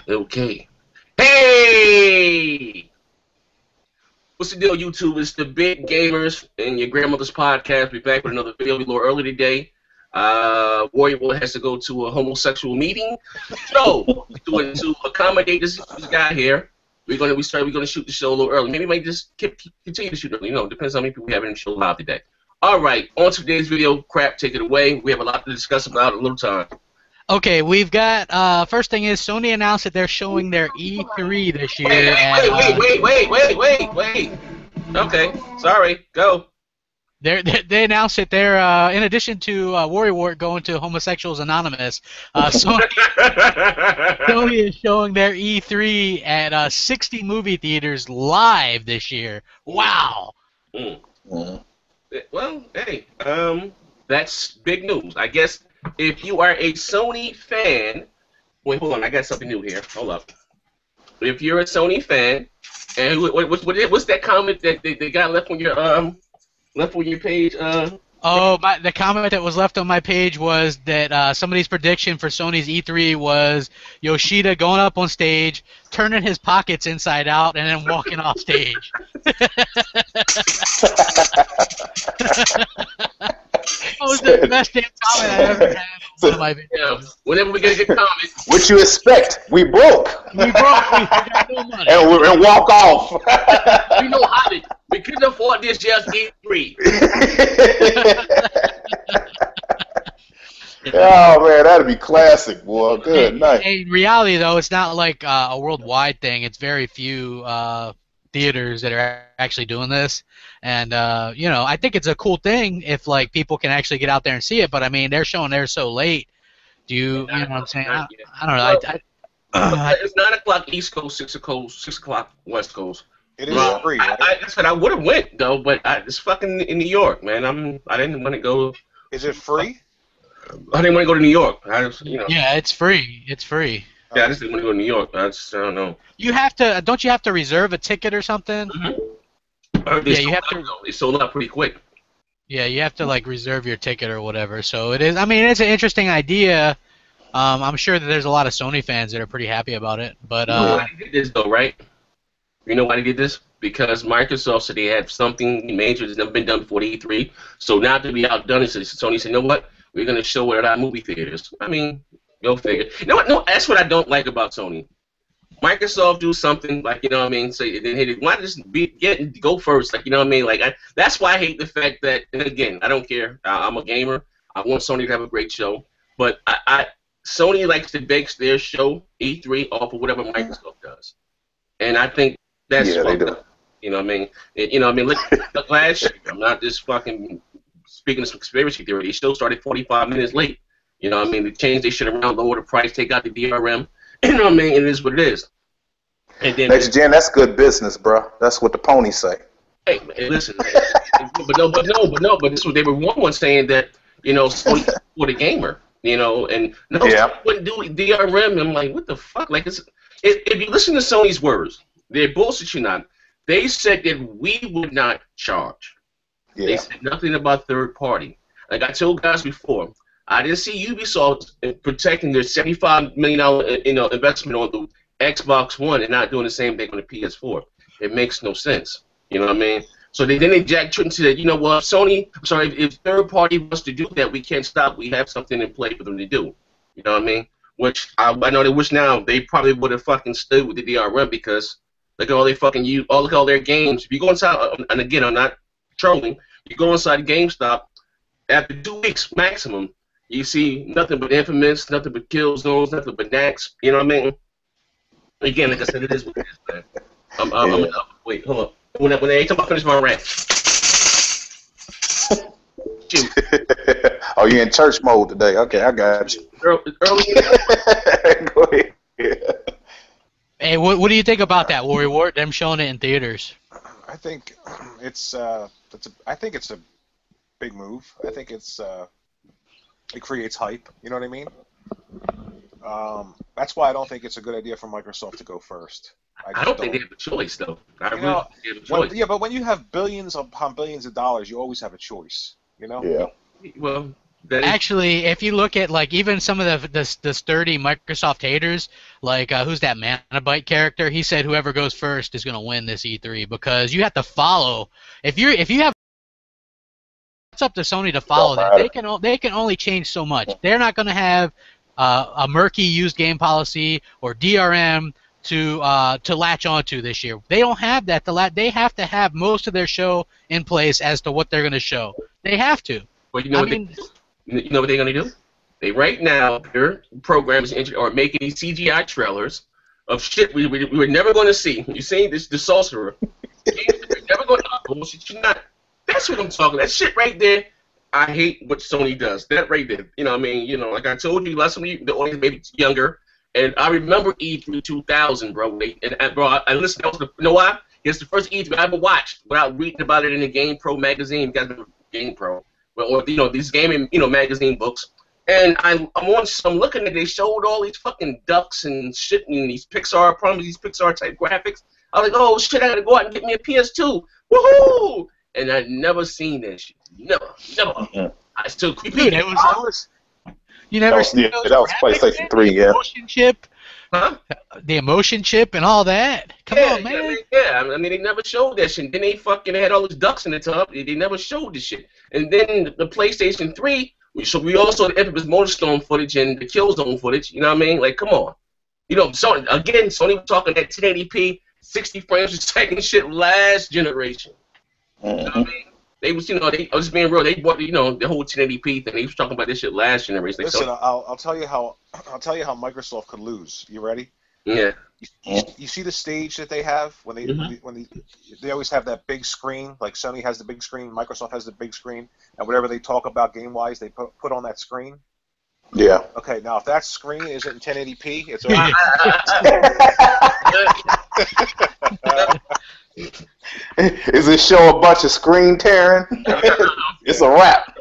Okay. Hey! What's the deal, YouTube? It's the Big Gamers and your grandmother's podcast. We're back with another video. We're a little early today. Warrior Boy has to go to a homosexual meeting. So, to accommodate this guy here, we're gonna shoot the show a little early. Maybe we might just continue to shoot early. You know, depends on how many people we have in the show live today. All right, on to today's video. Crap, take it away. We have a lot to discuss about in a little time. Okay, we've got, first thing is Sony announced that they're showing their E3 this year. Wait. Okay, sorry, go. They announced that they're, in addition to Warrior Wart going to Homosexuals Anonymous, Sony is showing their E3 at 60 movie theaters live this year. Wow. Well, hey, that's big news. I guess if you are a Sony fan, wait, hold on, I got something new here. Hold up. If you're a Sony fan, and what's that comment that they got left on your page? The comment that was left on my page was that somebody's prediction for Sony's E3 was Yoshida going up on stage, turning his pockets inside out, and then walking off stage. That was the best damn comment I ever had on one of my videos. Yeah, whenever we get a good comment. What you expect? We broke. We got no money. And walk off. We know how to. We couldn't afford this just E3. Oh man, that'd be classic, boy. Good night. In reality, though, it's not like a worldwide thing. It's very few theaters that are actually doing this, and you know, I think it's a cool thing if like people can actually get out there and see it. But I mean, they're showing theirs so late. You know what I'm saying? I don't know. It's 9 o'clock East Coast, 6 o'clock West Coast. It is free, right? I said I would have went though, but it's fucking in New York, man. I didn't want to go. Is it free? I didn't want to go to New York. You know. Yeah, it's free. It's free. Yeah, I just didn't want to go to New York. I don't know. You have to. Don't you have to reserve a ticket or something? Mm-hmm. Yeah, you have to. They sold out pretty quick. Yeah, you have to like reserve your ticket or whatever. So it is. I mean, it's an interesting idea. I'm sure that there's a lot of Sony fans that are pretty happy about it. But you know why they did this though, right? You know why they did this? Because Microsoft said they had something major that's never been done before the E3. So now to be outdone, Sony said, you know what? We're going to show it at our movie theaters. I mean, go figure. You know what? No, that's what I don't like about Sony. Microsoft do something like, you know what I mean, say, then hit it. Why just go first? Like, you know what I mean? Like, that's why I hate the fact that, and again, I don't care. I'm a gamer. I want Sony to have a great show. But Sony likes to base their show, E3, off of whatever Microsoft does. And I think that's fucked up. You know what I mean? Look last year. I'm not just fucking speaking of some conspiracy theory. The show started 45 minutes late. You know what I mean? They changed their shit around, lower the price, take out the DRM. You know what I mean? It is what it is. And then Next Gen, that's good business, bro. That's what the ponies say. Hey, listen. but this was they were one saying that, you know, Sony for the gamer. You know, and no, Sony wouldn't do DRM. I'm like, what the fuck? Like, if you listen to Sony's words, they're bullshit you not. They said that we would not charge. Yeah. They said nothing about third party. Like I told guys before, I didn't see Ubisoft protecting their $75 million investment on the Xbox One and not doing the same thing on the PS4. It makes no sense. You know what I mean? So then they Jack Tritton said, you know what, if third party wants to do that, we can't stop. We have something in play for them to do. You know what I mean? Which I know they wish now they probably would have fucking stood with the DRM because look at all they fucking look at all their games. If you go inside, and again, I'm not trolling. You go inside GameStop, after 2 weeks maximum, you see nothing but Infamous, nothing but Killzones, nothing but Nax. You know what I mean? Again, like I said, it is what it is, man. Wait, hold on. When I finish my rant. Shoot. Oh, you're in church mode today. Okay, I got you. Early. Go ahead. Yeah. Hey, what do you think about that, Warrior Wart? Them showing it in theaters. I think it's a big move. I think it creates hype. You know what I mean? That's why I don't think it's a good idea for Microsoft to go first. I don't think they have a choice, though. I really don't think they have a choice. Yeah, but when you have billions upon billions of dollars, you always have a choice. You know? Yeah. Well, Actually, if you look at like even some of the sturdy Microsoft haters, like who's that Manabyte character? He said whoever goes first is going to win this E3 because you have to follow. If you have, it's up to Sony to follow that. They can only change so much. They're not going to have a murky used game policy or DRM to latch onto this year. They don't have that. They have to have most of their show in place as to what they're going to show. They have to. Well, you know what they're gonna do? They right now their programs are making these CGI trailers of shit we were never going to see. You see this the sorcerer? We're never going to bullshit. You're not. That's what I'm talking. That shit right there. I hate what Sony does. That right there. You know what I mean? You know, like I told you, last time the audience maybe younger, and I remember E3 2000, bro. I listened. That was you know why? It's the first E3 I ever watched without reading about it in the Game Pro magazine. You guys remember Game Pro? Or these gaming magazine books, and I'm looking at they showed all these fucking ducks and shit and these Pixar type graphics. I was like, oh shit, I gotta go out and get me a PS2, woohoo! And I'd never seen that shit, never. I still creepy. Dude, you never seen those that was PlayStation 3, yeah. Emotion chip, the emotion chip and all that. Come on, man. I mean, they never showed that shit. And then they fucking had all those ducks in the tub. They never showed this shit. And then the PlayStation 3, we also had the infamous Motorstorm footage and the Killzone footage. You know what I mean? Like, come on. Sony was talking that 1080p, 60 frames per second shit last generation. You know what I mean? They was, I was being real. They bought, the whole 1080p thing. They was talking about this shit last generation. Listen, I'll tell you how Microsoft could lose. You ready? Yeah. You see the stage that they have when they always have that big screen. Like Sony has the big screen, Microsoft has the big screen, and whatever they talk about game wise, they put on that screen. Yeah. Okay. Now, if that screen isn't in 1080p, it's Is it show a bunch of screen tearing? It's a wrap.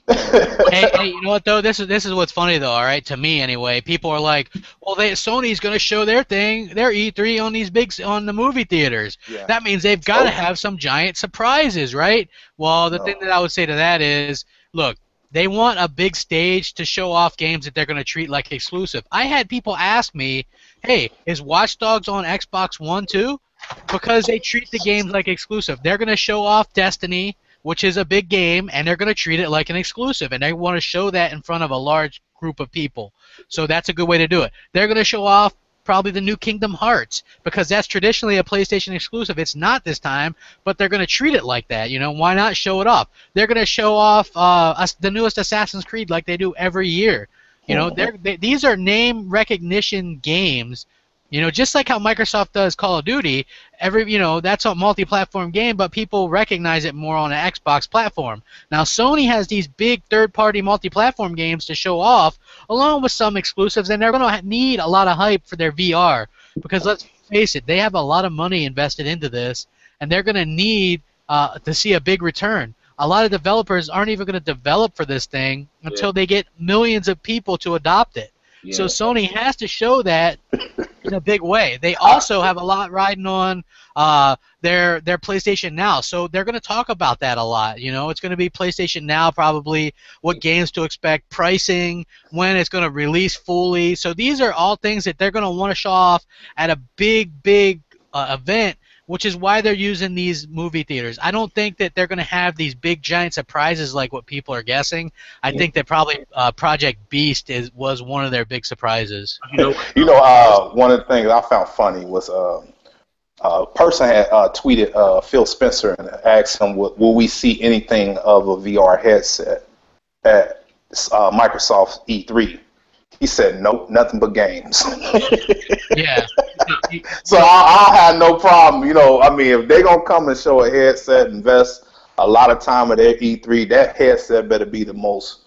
hey, you know what though? This is what's funny though. All right, to me anyway. People are like, well, Sony's gonna show their E3 on the movie theaters. Yeah. That means they've got to have some giant surprises, right? Well, the thing that I would say to that is, look, they want a big stage to show off games that they're gonna treat like exclusive. I had people ask me, hey, is Watch Dogs on Xbox One too? Because they treat the games like exclusive. They're gonna show off Destiny, which is a big game, and they're going to treat it like an exclusive, and they want to show that in front of a large group of people. So that's a good way to do it. They're going to show off probably the new Kingdom Hearts, because that's traditionally a PlayStation exclusive. It's not this time, but they're going to treat it like that. Why not show it off? They're going to show off the newest Assassin's Creed like they do every year. These are name recognition games. Just like how Microsoft does Call of Duty, that's a multi-platform game, but people recognize it more on an Xbox platform. Now, Sony has these big third-party multi-platform games to show off, along with some exclusives, and they're going to need a lot of hype for their VR, because let's face it, they have a lot of money invested into this, and they're going to need to see a big return. A lot of developers aren't even going to develop for this thing until they get millions of people to adopt it. Yeah. So Sony has to show that in a big way. They also have a lot riding on their PlayStation Now, so they're going to talk about that a lot. It's going to be PlayStation Now probably, what games to expect, pricing, when it's going to release fully. So these are all things that they're going to want to show off at a big event, which is why they're using these movie theaters. I don't think that they're going to have these big giant surprises like what people are guessing. I think that probably Project Beast was one of their big surprises. One of the things I found funny was a person had tweeted Phil Spencer and asked him, will we see anything of a VR headset at Microsoft's E3? He said, nope, nothing but games. Yeah. So I'll have no problem. If they're going to come and show a headset, invest a lot of time at their E3, that headset better be the most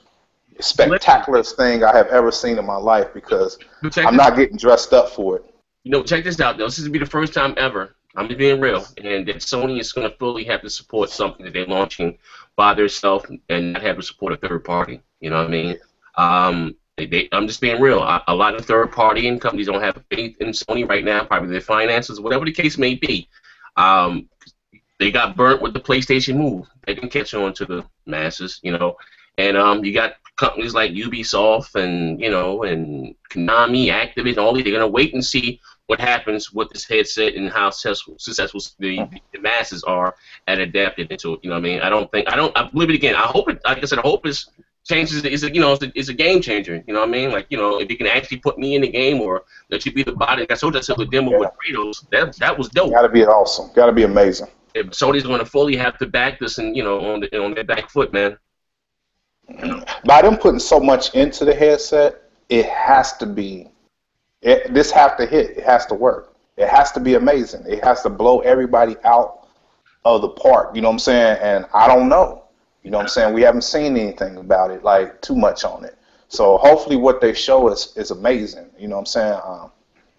spectacular thing I have ever seen in my life, because I'm not getting dressed up for it. Check this out, though. This is going to be the first time ever, I'm just being real, and that Sony is going to fully have to support something that they're launching by themselves and not have to support a third party. You know what I mean? I'm just being real. A lot of third-party companies don't have faith in Sony right now, probably their finances, whatever the case may be. They got burnt with the PlayStation Move. They didn't catch on to the masses, you know. And you got companies like Ubisoft and and Konami, Activision, all these. They're gonna wait and see what happens with this headset and how successful the masses are at adapting into it. You know what I mean? I believe it again. I hope it. Like I said, I hope it's changes. It's a game changer. You know what I mean? Like if you can actually put me in the game or let you be the body. Like I told you, I said the demo with Kratos. That was dope. Gotta be awesome. Gotta be amazing. If Sony's going to fully have to back this and on their back foot, man. By them putting so much into the headset, it has to be. This have to hit. It has to work. It has to be amazing. It has to blow everybody out of the park. You know what I'm saying? And I don't know. You know what I'm saying? We haven't seen anything about it, like too much on it. So hopefully, what they show us is amazing. You know what I'm saying?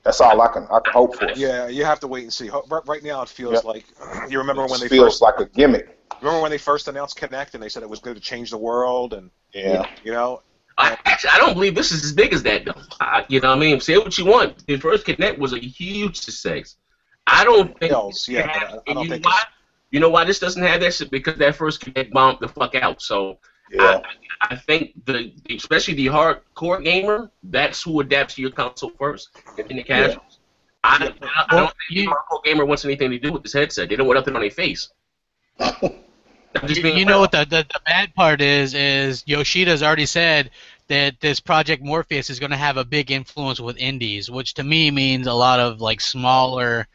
That's all I can hope for. Yeah, you have to wait and see. Right now, it feels like you remember when they feels like a gimmick. Remember when they first announced Kinect and they said it was going to change the world and I don't believe this is as big as that though. You know what I mean? Say what you want. The first Kinect was a huge success. I don't think. You know why this doesn't have that shit? Because that first Kinect bombed the fuck out. So I think especially the hardcore gamer, that's who adapts to your console first, and then the casuals. I don't think the hardcore gamer wants anything to do with this headset. They don't want nothing on their face. You know what the bad part is Yoshida's already said that this Project Morpheus is going to have a big influence with indies, which to me means a lot of like smaller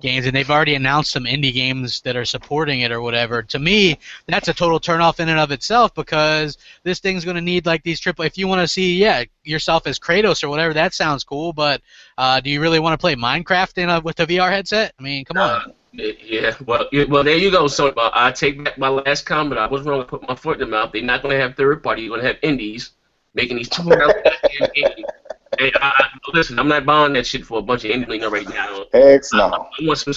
games, and they've already announced some indie games that are supporting it or whatever. To me, that's a total turnoff in and of itself because this thing's going to need like these triple. If you want to see yourself as Kratos or whatever, that sounds cool. But do you really want to play Minecraft with a VR headset? I mean, come on. Yeah, well, there you go. So I take back my last comment. I was wrong to put my foot in the mouth. They're not going to have third party. You're going to have indies making these $200 games. Hey, listen, I'm not buying that shit for a bunch of indie right now. Heck no. I want some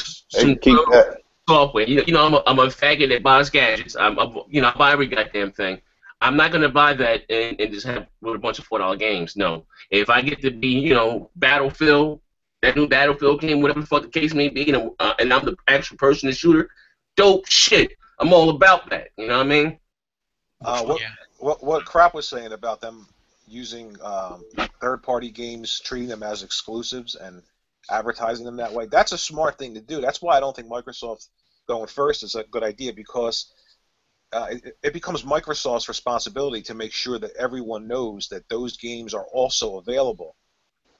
software. I'm a faggot that buys gadgets. I buy every goddamn thing. I'm not going to buy that and just have with a bunch of $4 games. No. If I get to be, Battlefield. That new Battlefield game, whatever the fuck the case may be, and I'm the actual person, the shooter, dope shit. I'm all about that. You know what I mean? What Crap was saying about them using third-party games, treating them as exclusives and advertising them that way, that's a smart thing to do. That's why I don't think Microsoft going first is a good idea because it becomes Microsoft's responsibility to make sure that everyone knows that those games are also available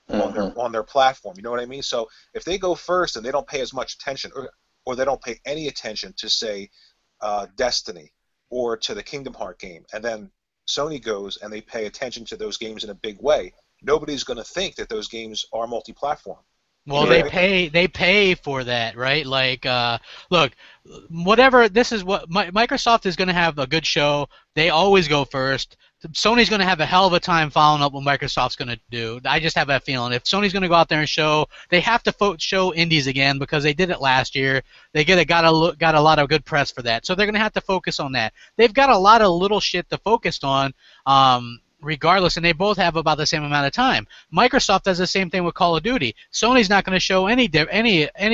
on their platform. You know what I mean? So if they go first and they don't pay as much attention or they don't pay any attention to, say, Destiny or to the Kingdom Hearts game, and then Sony goes and they pay attention to those games in a big way, nobody's going to think that those games are multi-platform. Well, they pay for that, right? Like, look, whatever. This is what Microsoft is going to have a good show. They always go first. Sony's going to have a hell of a time following up what Microsoft's going to do. I just have that feeling. If Sony's going to go out there and show, they have to show indies again because they did it last year. They got a lot of good press for that. So they're going to have to focus on that. They've got a lot of little shit to focus on. Regardless, and they both have about the same amount of time. Microsoft does the same thing with Call of Duty. Sony's not going to show any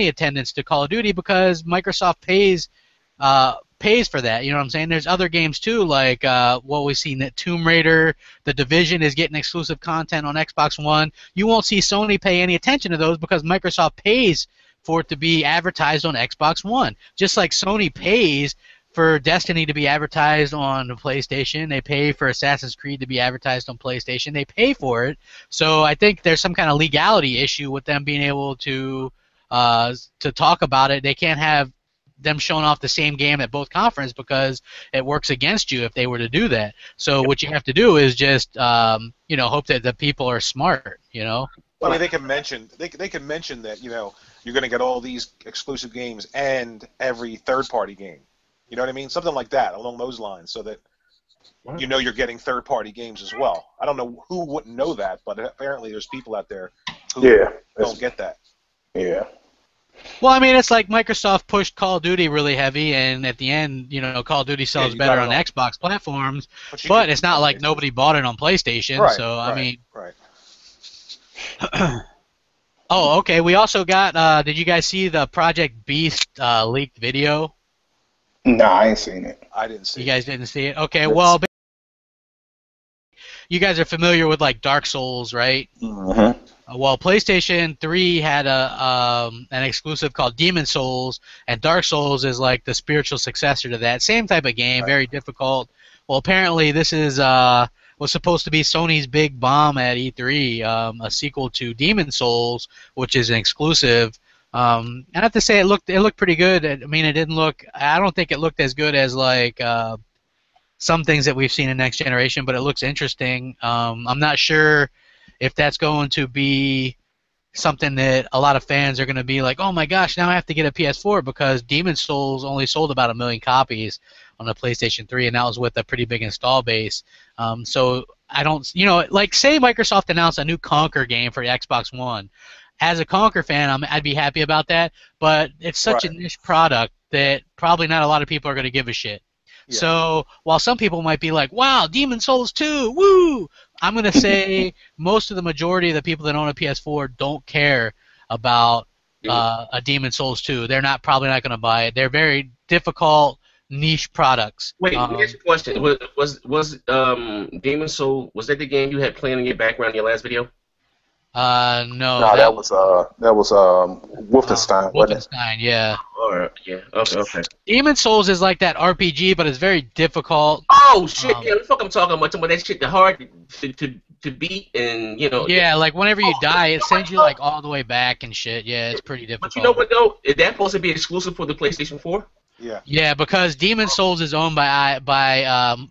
attendance to Call of Duty because Microsoft pays for that. You know what I'm saying? There's other games too, like what we've seen that Tomb Raider, The Division is getting exclusive content on Xbox One. You won't see Sony pay any attention to those because Microsoft pays for it to be advertised on Xbox One. Just like Sony pays for Destiny to be advertised on the PlayStation, they pay for Assassin's Creed to be advertised on PlayStation. They pay for it, so I think there's some kind of legality issue with them being able to talk about it. They can't have them showing off the same game at both conferences because it works against you if they were to do that. So what you have to do is just hope that the people are smart. I mean, they can mention that you're going to get all these exclusive games and every third-party game. You know what I mean? Something like that, along those lines, so that you're getting third-party games as well. I don't know who wouldn't know that, but apparently there's people out there who don't get that. Yeah. Well, I mean, it's like Microsoft pushed Call of Duty really heavy, and at the end, Call of Duty sells better on Xbox platforms, but it's not like nobody bought it on PlayStation, I mean... Right. Oh, okay, we also got, did you guys see the Project Beast leaked video? Nah, I ain't seen it. I didn't see You it. guys didn't see it? Okay, well, you guys are familiar with like Dark Souls, right? Mm-hmm. Well, PlayStation 3 had an exclusive called Demon Souls, and Dark Souls is like the spiritual successor to that. Same type of game, very difficult. Well, apparently this is was supposed to be Sony's big bomb at E3, a sequel to Demon Souls, which is an exclusive. I have to say it looked pretty good. I mean, it didn't look. I don't think it looked as good as like some things that we've seen in Next Generation, but it looks interesting. I'm not sure if that's going to be something that a lot of fans are going to be like, oh my gosh, now I have to get a PS4, because Demon Souls only sold about 1 million copies on the PlayStation 3, and that was with a pretty big install base. So I don't, like say Microsoft announced a new Conquer game for the Xbox One. As a Conquer fan, I'd be happy about that, but it's such a niche product that probably not a lot of people are going to give a shit. Yeah. So while some people might be like, wow, Demon Souls 2, woo! I'm going to say most of the majority of the people that own a PS4 don't care about a Demon Souls 2. They're probably not going to buy it. They're very difficult, niche products. Wait, here's a question. Was Demon Soul, was that the game you had playing in your background in your last video? No. No, that was Wolfenstein. Wolfenstein, yeah. Or yeah, okay. Demon Souls is like that RPG, but it's very difficult. Oh shit! Yeah, the fuck I'm talking about. That shit, the hard to beat, and Yeah, like whenever you die, it sends you like all the way back and shit. Yeah, it's pretty difficult. But you know what though? Is that supposed to be exclusive for the PlayStation 4? Yeah. Yeah, because Demon Souls is owned by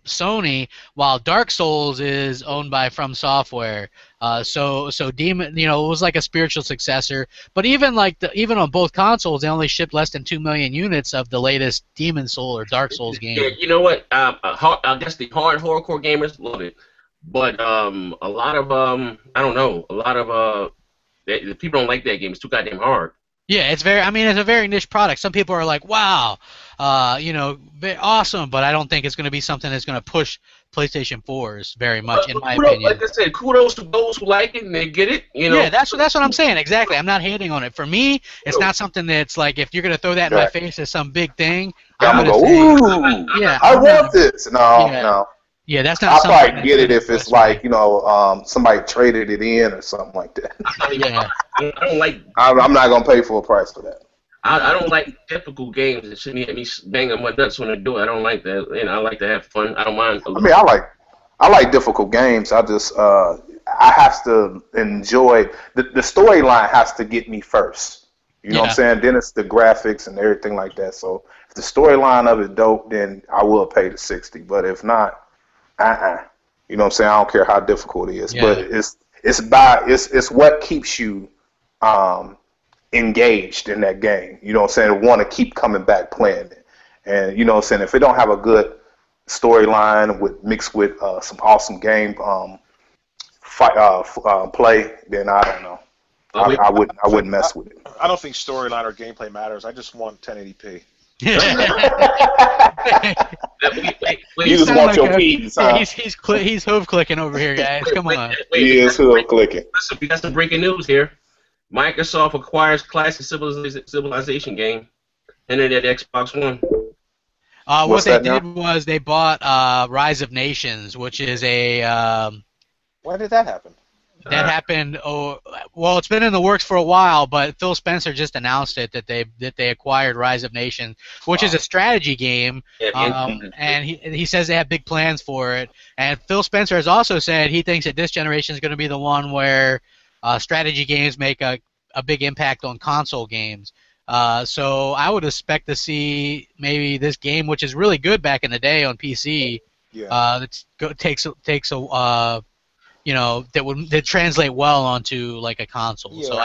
Sony, while Dark Souls is owned by From Software. So Demon, it was like a spiritual successor. But even on both consoles, they only shipped less than 2 million units of the latest Demon Soul or Dark Souls game. Yeah, you know what? I guess the hardcore gamers love it, but a lot of the people don't like that game. It's too goddamn hard. Yeah, it's a very niche product. Some people are like, wow, awesome, but I don't think it's going to be something that's going to push PlayStation 4s very much, in my opinion. Like I said, kudos to those who like it and they get it. Yeah, that's what I'm saying. Exactly. I'm not hating on it. For me, it's not something that's like, if you're going to throw that in my face as some big thing, I'm going to say, ooh, yeah, I want this. No. Yeah, that's not. I'll probably get it if it's like somebody traded it in or something like that. Yeah, I don't like. I'm not gonna pay full price for that. I don't like difficult games that shouldn't have me banging my nuts when I do it. I don't like that. I like to have fun. I don't mind. I mean, I like difficult games. I just I have to enjoy the storyline has to get me first. You know what I'm saying? Then it's the graphics and everything like that. So if the storyline of it dope, then I will pay the $60. But if not, you know what I'm saying? I don't care how difficult it is, but it's what keeps you engaged in that game. You know what I'm saying? Want to keep coming back playing it, and you know what I'm saying? If it don't have a good storyline mixed with some awesome game play, then I don't know. I wouldn't mess with it. I don't think storyline or gameplay matters. I just want 1080p. You just want like your keys, huh? He's hoof clicking over here, guys. Come on. He is hoof clicking. Listen, we got some breaking news here. Microsoft acquires classic Civilization game, and then at Xbox One. What they did was they bought Rise of Nations, which is a. When did that happen? That happened. Well, it's been in the works for a while, but Phil Spencer just announced it that they acquired Rise of Nations, which is a strategy game, and he says they have big plans for it. And Phil Spencer has also said he thinks that this generation is going to be the one where strategy games make a big impact on console games. So I would expect to see maybe this game, which is really good back in the day on PC, takes a that translate well onto like a console. Yeah. So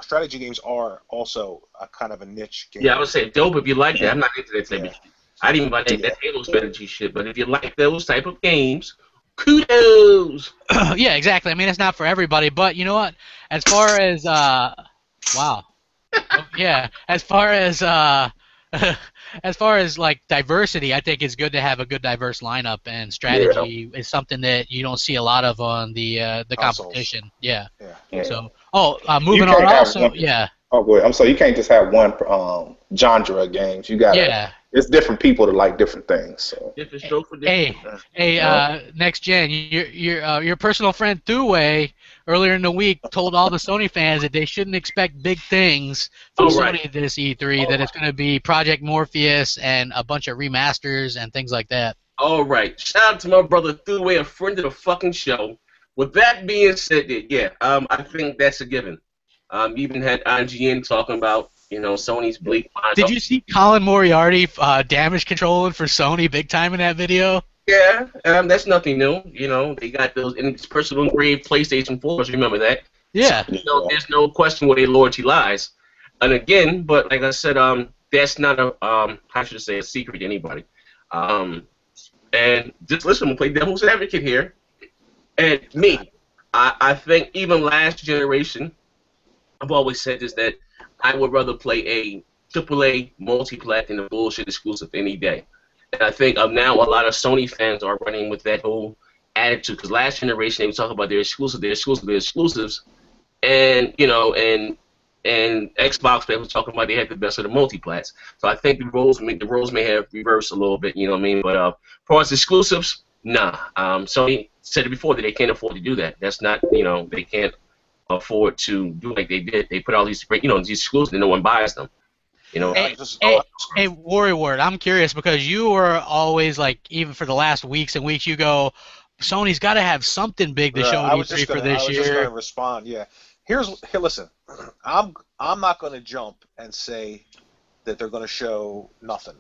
strategy games are also a kind of a niche game. Yeah, I would say dope if you like that. I'm not into that type of shit. I didn't even like that Halo strategy shit, but if you like those type of games, kudos. Yeah, exactly. I mean, it's not for everybody, but you know what? As far as as far as like diversity, I think it's good to have a good diverse lineup, and strategy is something that you don't see a lot of on the competition. Yeah. So, moving on. Also, Oh, boy. I'm sorry. You can't just have one genre of games. You got It's different people that like different things. So. Different stroke for different. Next gen, your personal friend Thuway earlier in the week told all the Sony fans that they shouldn't expect big things from Sony this E3. That it's going to be Project Morpheus and a bunch of remasters and things like that. All right. Shout out to my brother Thuway, a friend of the fucking show. With that being said, I think that's a given. Even had IGN talking about, Sony's bleak. Did you see Colin Moriarty damage controlling for Sony big time in that video? Yeah, that's nothing new. They got those in personal engraved PlayStation 4s. Remember that? Yeah. So, there's no question where their loyalty lies. And again, but like I said, that's not how should I say, a secret to anybody. And just listen, I'm gonna play devil's advocate here. And I think even last generation, I've always said this, that I would rather play a AAA multi-plat than a bullshit exclusive any day. And I think now a lot of Sony fans are running with that whole attitude, because last generation they would talk about their exclusives, and and Xbox fans were talking about they had the best of the multi-plats. So I think the roles may have reversed a little bit, you know what I mean? But as far as exclusives, nah. Sony said it before that they can't afford to do that. That's not, they can't afford to do like they did. They put all these great, these exclusives and no one buys them. Hey, Warrior Word, I'm curious because you were always like, even for the last weeks and weeks, you go, Sony's got to have something big to show E3 for this year. I was just going to respond. Yeah, here, listen, I'm not going to jump and say that they're going to show nothing,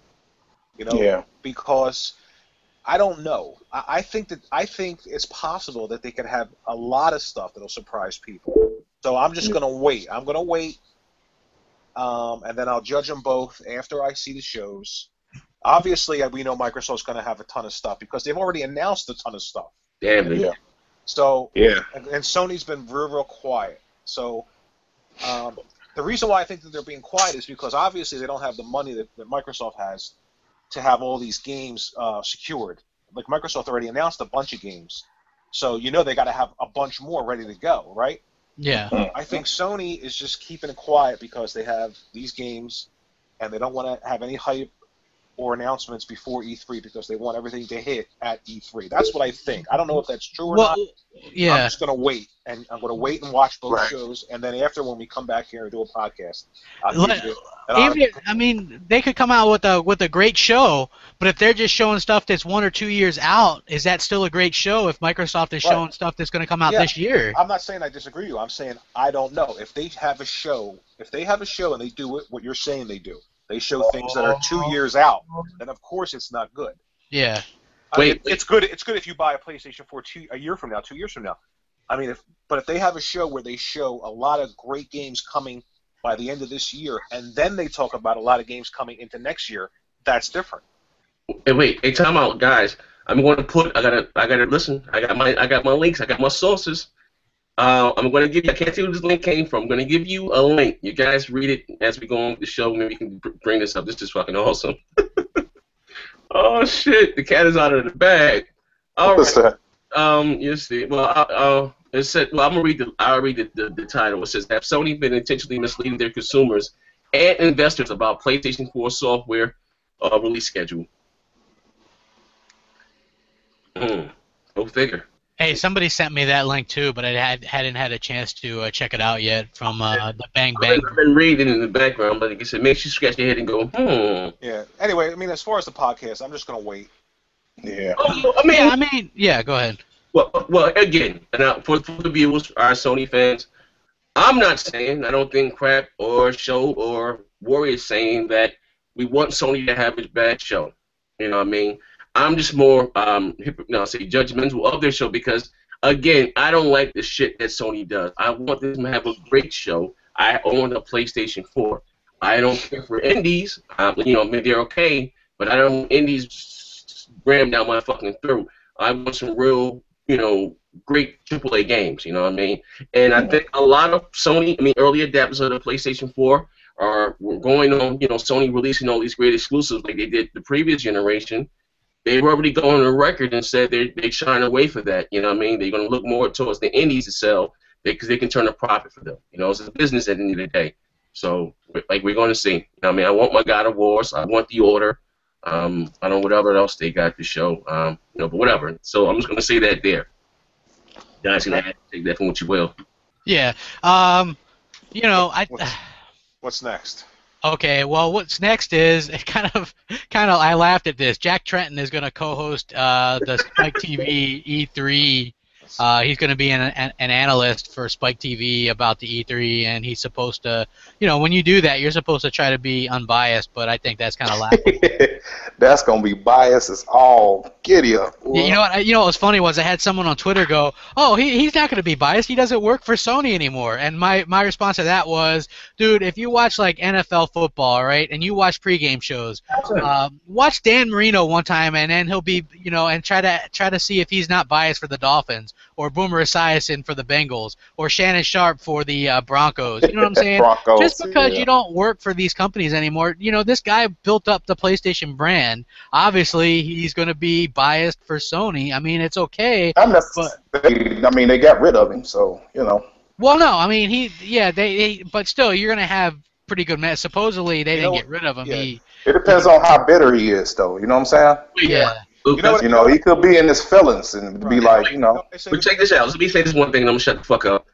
because I don't know. I think it's possible that they could have a lot of stuff that'll surprise people. So I'm just going to wait. I'm going to wait. And then I'll judge them both after I see the shows. Obviously, we know Microsoft's going to have a ton of stuff because they've already announced a ton of stuff. Damn it. Yeah. So, and Sony's been real quiet. So, the reason why I think that they're being quiet is because obviously they don't have the money that Microsoft has to have all these games secured. Like Microsoft already announced a bunch of games. So, they got to have a bunch more ready to go, right? Yeah. I think Sony is just keeping it quiet because they have these games and they don't want to have any hype or announcements before E3 because they want everything to hit at E3. That's what I think. I don't know if that's true or not. Yeah. I'm just going to wait, and I'm going to wait and watch both shows, and then after when we come back here and do a podcast, they could come out with a great show, but if they're just showing stuff that's 1 or 2 years out, is that still a great show if Microsoft is showing stuff that's going to come out this year? I'm not saying I disagree with you. I'm saying I don't know. If they have a show and they do it, what you're saying they do, they show things that are 2 years out, then of course it's not good. Yeah. It's good. It's good if you buy a PlayStation 4 a year from now, 2 years from now. But if they have a show where they show a lot of great games coming by the end of this year, and then they talk about a lot of games coming into next year, that's different. Hey, time out, guys. I'm going to put. I gotta listen. I got my links. I got my sources. I'm going to give you. I can't see where this link came from. I'm going to give you a link. You guys read it as we go on with the show. Maybe we can bring this up. This is fucking awesome. Oh shit! The cat is out of the bag. All right. You see. Well, it said. Well, I'm gonna read the. I'll read the title. It says, "Have Sony been intentionally misleading their consumers and investors about PlayStation 4 software release schedule?" Go figure. Hey, somebody sent me that link too, but I hadn't had a chance to check it out yet from the Bang Bang. I've been reading in the background, but like I said, makes you scratch your head and go, Yeah. Anyway, as far as the podcast, I'm just gonna wait. Yeah. Go ahead. Well, again, and for the viewers, our Sony fans, I'm not saying, I don't think Crap or Show or Warrior is saying that we want Sony to have a bad show. You know what I mean? I'm just more judgmental of their show because, again, I don't like the shit that Sony does. I want them to have a great show. I own a PlayStation 4. I don't care for indies. Maybe they're okay, but I don't want indies rammed down my fucking throat. I want some real, great AAA games, you know what I mean? And I think a lot of Sony, early adapters of the PlayStation 4 were going on, Sony releasing all these great exclusives like they did the previous generation. They've already gone on the record and said they're shying away for that, you know what I mean? They're going to look more towards the indies to sell because they can turn a profit for them. It's a business at the end of the day. So, like, we're going to see. I mean, I want my God of Wars. I want the Order. I don't know whatever else they got to show. But whatever. So I'm just going to say that there. You guys can take that from what you will. Yeah. What's next? Okay, well, what's next is I laughed at this. Jack Trenton is going to co-host the Spike TV E3. He's going to be an analyst for Spike TV about the E3, and he's supposed to, when you do that, you're supposed to try to be unbiased, but I think that's kind of laughable. That's going to be biased as all giddy up. Yeah, what was funny was I had someone on Twitter go, "Oh, he's not going to be biased. He doesn't work for Sony anymore." And my response to that was, "Dude, if you watch like NFL football, right, and you watch pregame shows, watch Dan Marino one time, and then he'll be, and try to see if he's not biased for the Dolphins, or Boomer Esiason for the Bengals, or Shannon Sharp for the Broncos. You know what I'm saying? Broncos, just because you don't work for these companies anymore, this guy built up the PlayStation brand. Obviously, he's going to be biased for Sony. I mean, it's okay. They got rid of him, so Well, no, I mean but still, you're going to have pretty good men. Supposedly, they didn't get rid of him. Yeah. It depends on how bitter he is, though. You know what I'm saying? Yeah. He could be in his feelings and be like, But check this out. Let me say this one thing, and I'm gonna shut the fuck up.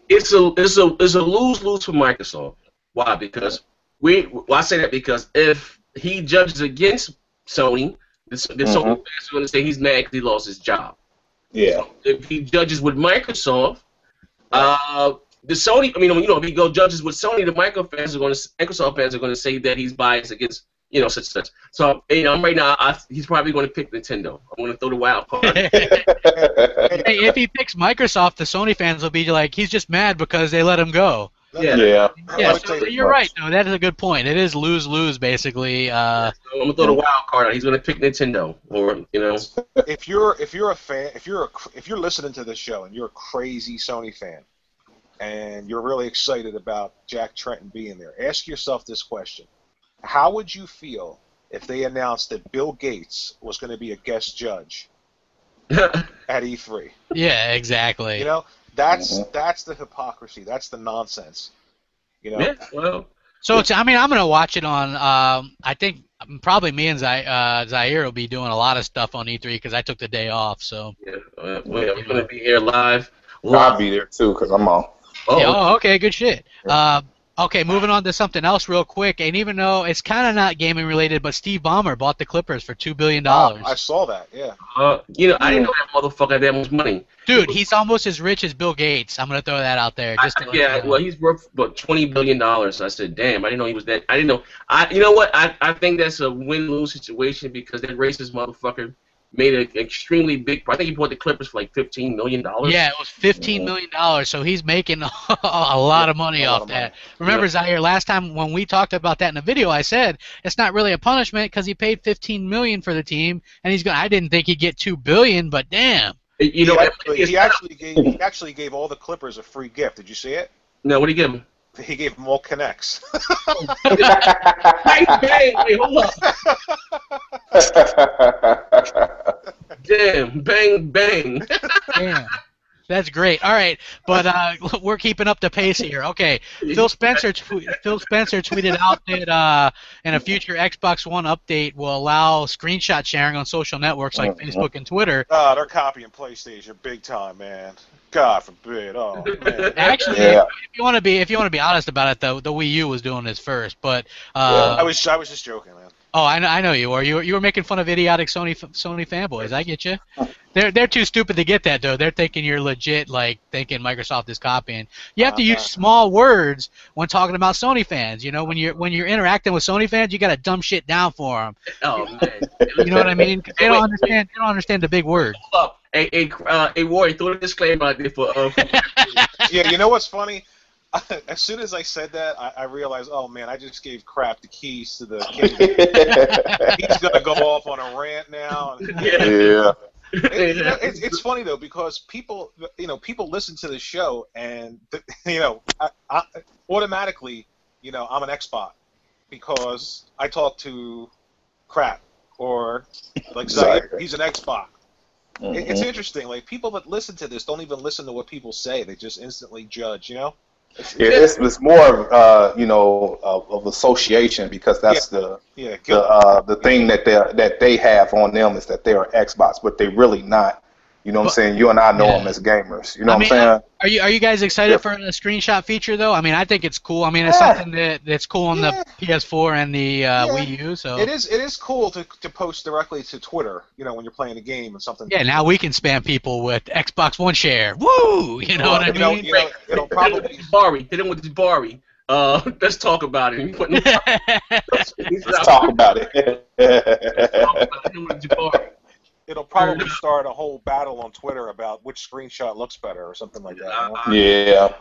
It's a lose-lose for Microsoft. Why? Because I say that because if he judges against Sony, the Sony fans are going to say he's mad because he lost his job. Yeah. So if he judges with Microsoft, the Sony, if he go judges with Sony, the Microsoft fans are going to say that he's biased against, such and such. So, right now, he's probably going to pick Nintendo. I'm going to throw the wild card. Hey, if he picks Microsoft, the Sony fans will be like, he's just mad because they let him go. Yeah. So you're right, though. That is a good point. It is lose-lose, basically. So I'm gonna throw the wild card out. He's gonna pick Nintendo, or If you're a fan, if you're listening to this show and you're a crazy Sony fan, and you're really excited about Jack Trenton being there, ask yourself this question: how would you feel if they announced that Bill Gates was going to be a guest judge at E3? Yeah, exactly. That's the hypocrisy. That's the nonsense. Yeah, well. So I'm gonna watch it on. I think probably me and Zaire will be doing a lot of stuff on E3 because I took the day off. So. Yeah, we're gonna be here live. I'll be there too because I'm on. Oh, okay, good shit. Okay, moving on to something else real quick, and even though it's kind of not gaming related, but Steve Ballmer bought the Clippers for $2 billion. I saw that, yeah. I didn't know that motherfucker had that much money. Dude, he's almost as rich as Bill Gates. I'm going to throw that out there. Well, he's worth about $20 billion. I said, damn, I didn't know he was that. I didn't know. You know what? I think that's a win-lose situation because that racist motherfucker made an extremely big. I think he bought the Clippers for like $15 million. Yeah, it was $15 million. So he's making a lot of money off that. Remember, Zaire, last time when we talked about that in the video, I said it's not really a punishment because he paid $15 million for the team, and I didn't think he'd get $2 billion, but damn. He actually gave all the Clippers a free gift. Did you see it? No, what did he give them? He gave them all Connects. Bang, wait, hold up. Damn, bang, bang. Damn. That's great. All right, but we're keeping up the pace here. Okay, Phil Spencer tweeted out that in a future Xbox One update will allow screenshot sharing on social networks like Facebook and Twitter. They're copying PlayStation big time, man. God forbid. Oh man. Actually, if you want to be honest about it, though, the Wii U was doing this first. But I was just joking, man. Oh, I know you were. You were making fun of idiotic Sony fanboys. I get you. They're too stupid to get that though. They're thinking you're legit, like thinking Microsoft is copying. You have to use small words when talking about Sony fans. When you're interacting with Sony fans, you got to dumb shit down for them. Oh man. You know what I mean? They don't understand. They don't understand the big words. Hold up. Hey, Warrior, throw a disclaimer out there for. Yeah, you know what's funny? As soon as I said that, I realized, oh man, I just gave Crap the keys to the kid. He's gonna go off on a rant now. Yeah. It's funny though because people listen to the show and I automatically, I'm an Xbot because I talk to Crap or like Zaire, he's an Xbot. It's interesting. Like people that listen to this don't even listen to what people say; they just instantly judge. It's more of association, because that's the thing that they have on them, is that they're Xbox, but they're really not. You know what I'm saying? You and I know them as gamers. You know what I'm saying? Are you guys excited for the screenshot feature though? I mean, I think it's cool. I mean, it's something that's cool on the PS4 and the Wii U. So it is cool to post directly to Twitter. You know, when you're playing a game and something. Yeah, now we can spam people with Xbox One share. Woo! You know what I mean? It'll probably hit him with the Bari. Let's talk about it. Let's talk about it. It'll probably start a whole battle on Twitter about which screenshot looks better or something like that. Yeah.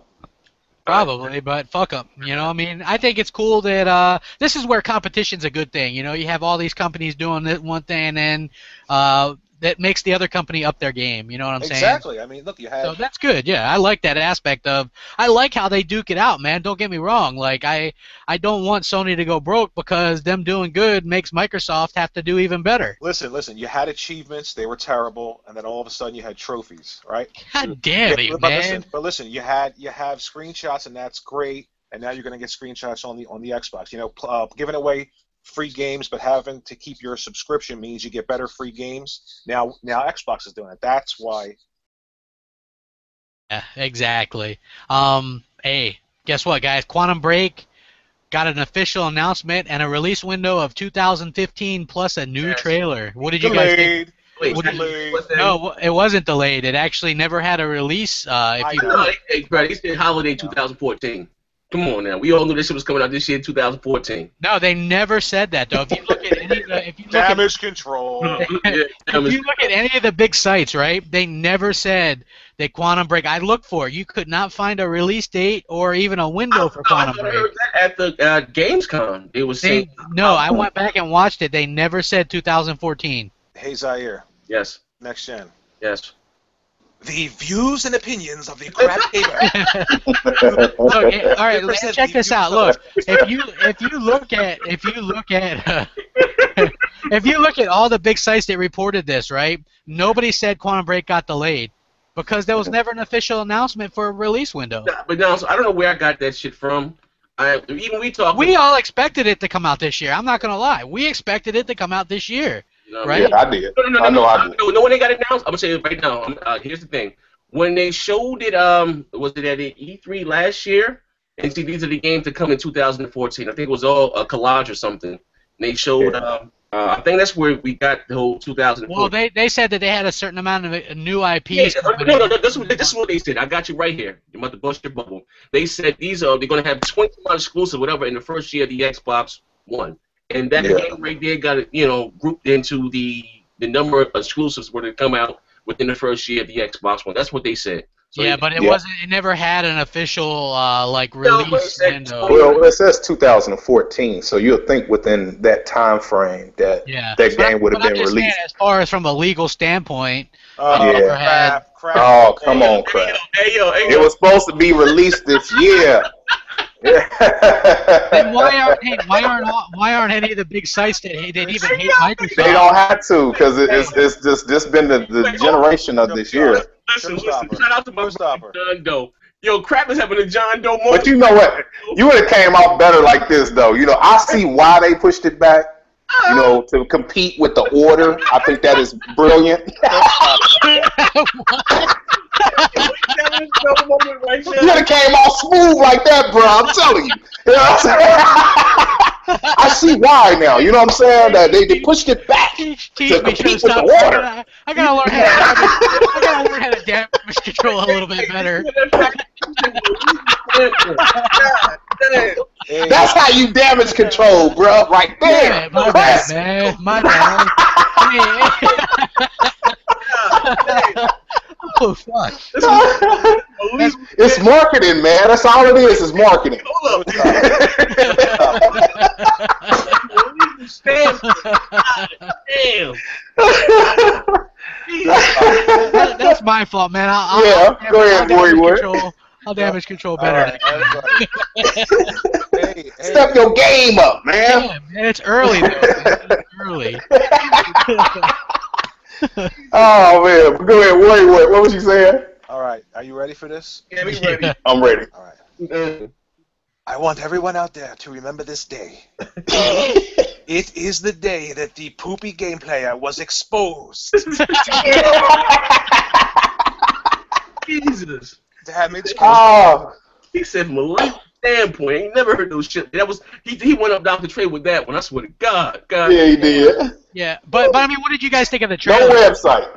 Probably, but fuck them. You know, I mean, I think it's cool that this is where competition's a good thing. You know, you have all these companies doing this one thing, and that makes the other company up their game. You know what I'm saying? Exactly. I mean, look, you have. So that's good. Yeah, I like that aspect of. I like how they duke it out, man. Don't get me wrong. Like I don't want Sony to go broke, because them doing good makes Microsoft have to do even better. Listen. You had achievements; they were terrible, and then all of a sudden you had trophies, right? God damn it, man! But listen, you have screenshots, and that's great. And now you're going to get screenshots on the Xbox. You know, giving away free games, but having to keep your subscription means you get better free games. Now Xbox is doing it. That's why. Yeah, exactly. Hey, guess what, guys? Quantum Break got an official announcement and a release window of 2015 plus a new trailer. What did you guys think? No, it wasn't delayed. It actually never had a release. Hey, bro, they said holiday 2014. Come on now, we all knew this shit was coming out this year, 2014. No, they never said that though. If you look at any of the, damage control. If you look at any of the big sites, right? They never said that Quantum Break. I looked for it. You could not find a release date or even a window for Quantum Break. I heard that at the Gamescom. It was saying. No, I went back and watched it. They never said 2014. Hey Zaire. Yes. Next gen. Yes. The views and opinions of the Crap Gamer. Look, all right, check this out. Look, if you look at all the big sites that reported this, right? Nobody said Quantum Break got delayed, because there was never an official announcement for a release window. But now, so I don't know where I got that shit from. We all expected it to come out this year. I'm not gonna lie. We expected it to come out this year. Right? Yeah, I did. No, when they got announced, I'm gonna say it right now. Here's the thing: when they showed it, was it at E3 last year? And see, these are the games that come in 2014. I think it was all a collage or something. And they showed. I think that's where we got the whole 2014. Well, they said that they had a certain amount of new IPs. Yeah, no, this is what they said. I got you right here. You're about to bust your bubble. They said they're gonna have 21 exclusive, whatever, in the first year of the Xbox One. And that game right there got it, grouped into the number of exclusives where they come out within the first year of the Xbox One. That's what they said. So but it wasn't. It never had an official release window. Well, it says 2014, so you'll think within that time frame that game would have been released. As far as from a legal standpoint, crap. Oh, come on, crap! Hey, it was supposed to be released this year. Then why aren't any of the big sites that even hate Microsoft? They don't have to, because it's just been the generation of this year. Listen. Shout out to my John Doe. Yo, crap is having a John Doe moment. But you know what? You would have came off better like this, though. I see why they pushed it back. To compete with the order. I think that is brilliant. You would have came off smooth like that, bro. I'm telling you. You know what I'm saying? I see why now. You know what I'm saying? That they pushed it back to compete with the order. I gotta learn how to damage control a little bit better. That's how you damage control, bro. Right there. Yeah, my bad, man. My bad. Oh, fuck. It's marketing, man. That's all it is. It's marketing. Hold Damn. That's my fault, man. Go ahead, I'll damage control better. Step your game up, man. Yeah, man, it's early, though. It's early. Oh, man. Go ahead, what was you saying? All right, are you ready for this? Yeah, we ready. I'm ready. All right. I want everyone out there to remember this day. It is the day that the poopy game player was exposed. Jesus. Damage. Oh, He said from a life standpoint, I ain't never heard those shit. That was he went up Dr. Trey with that one. I swear to God. yeah, he did. Yeah, but I mean, what did you guys think of the No trailer? website.